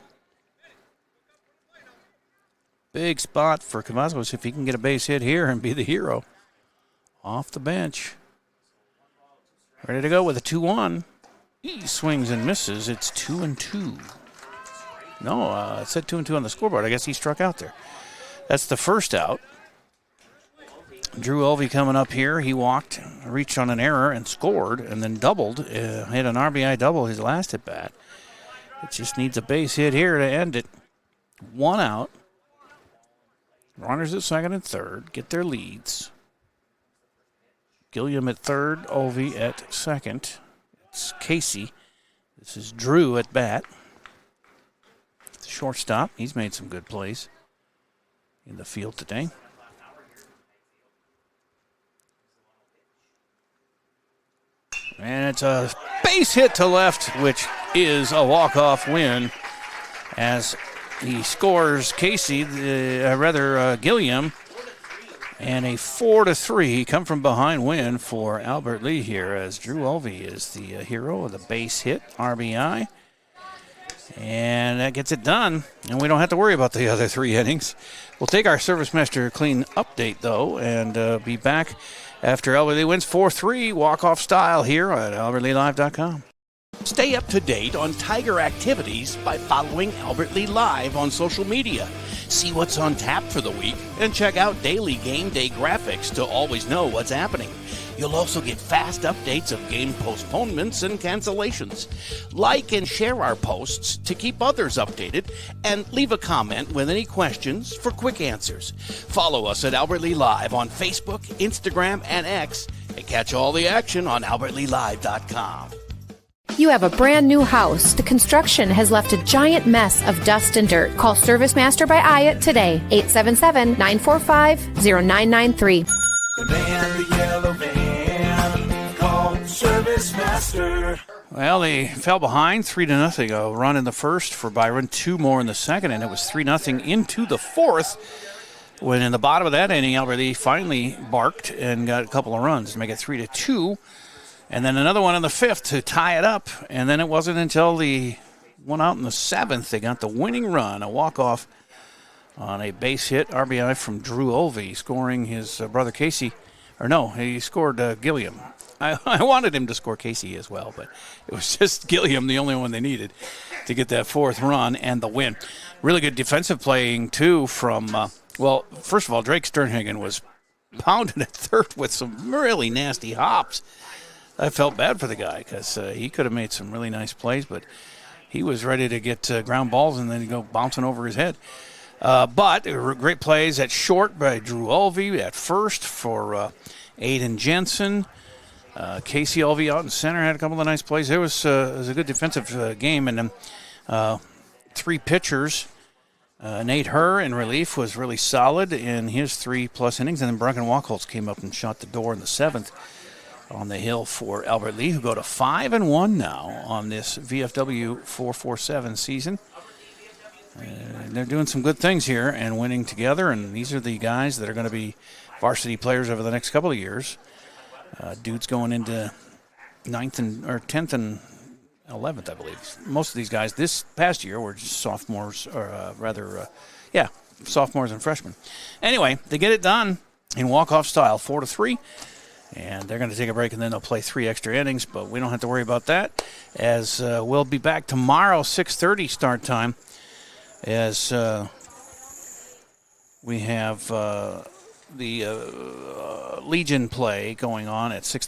Big spot for Cavazos if he can get a base hit here and be the hero. Off the bench. Ready to go with a 2-1. He swings and misses. It's 2-2. No, it said 2-2 on the scoreboard. I guess he struck out there. That's the first out. Drew Elvey coming up here. He walked, reached on an error, and scored, and then doubled. Hit an RBI double his last at bat. It just needs a base hit here to end it. 1 out. Runners at second and third get their leads. Gilliam at third, Ovi at second. It's Casey. This is Drew at bat. The shortstop. He's made some good plays in the field today. And it's a base hit to left, which is a walk-off win as he scores Casey, Gilliam, and a 4-3 come from behind win for Albert Lee here as Drew Elvey is the hero of the base hit RBI. And that gets it done, and we don't have to worry about the other 3 innings. We'll take our Service Master Clean update, though, and be back after Albert Lee wins 4-3 walk-off style here at albertleelive.com. Stay up to date on Tiger activities by following Albert Lee Live on social media. See what's on tap for the week and check out daily game day graphics to always know what's happening. You'll also get fast updates of game postponements and cancellations. Like and share our posts to keep others updated, and leave a comment with any questions for quick answers. Follow us at Albert Lee Live on Facebook, Instagram, and X, and catch all the action on albertleelive.com. You have a brand new house. The construction has left a giant mess of dust and dirt. Call Service Master by Ayat today. 877-945-0993. The man, the yellow van, called Service Master. Well, they fell behind 3-0. A run in the first for Byron, 2 more in the second, and it was 3-0 into the fourth. When in the bottom of that inning, Albert Lee finally barked and got a couple of runs to make it 3-2. And then another one in the fifth to tie it up. And then it wasn't until the one out in the seventh they got the winning run, a walk-off on a base hit RBI from Drew Olvey, scoring his brother Casey. Or no, he scored Gilliam. I wanted him to score Casey as well, but it was just Gilliam, the only one they needed to get that fourth run and the win. Really good defensive playing, too, from, first of all, Drake Sternhagen was pounded at third with some really nasty hops. I felt bad for the guy because he could have made some really nice plays, but he was ready to get ground balls and then go bouncing over his head. But there were great plays at short by Drew Ulvey, at first for Aiden Jensen. Casey Ulvey out in center had a couple of nice plays. It was a good defensive game, and then 3 pitchers. Nate Herr in relief was really solid in his 3+ innings, and then Brunken Wachholz came up and shot the door in the 7th on the hill for Albert Lee, who go to 5-1 now on this VFW 447 season. They're doing some good things here and winning together, and these are the guys that are going to be varsity players over the next couple of years. Dude's going into 10th and 11th, I believe. Most of these guys this past year were just sophomores, or sophomores and freshmen. Anyway, they get it done in walk-off style, 4-3, and they're going to take a break, and then they'll play 3 extra innings, but we don't have to worry about that, as we'll be back tomorrow, 6:30 start time, as we have the Legion play going on at 6.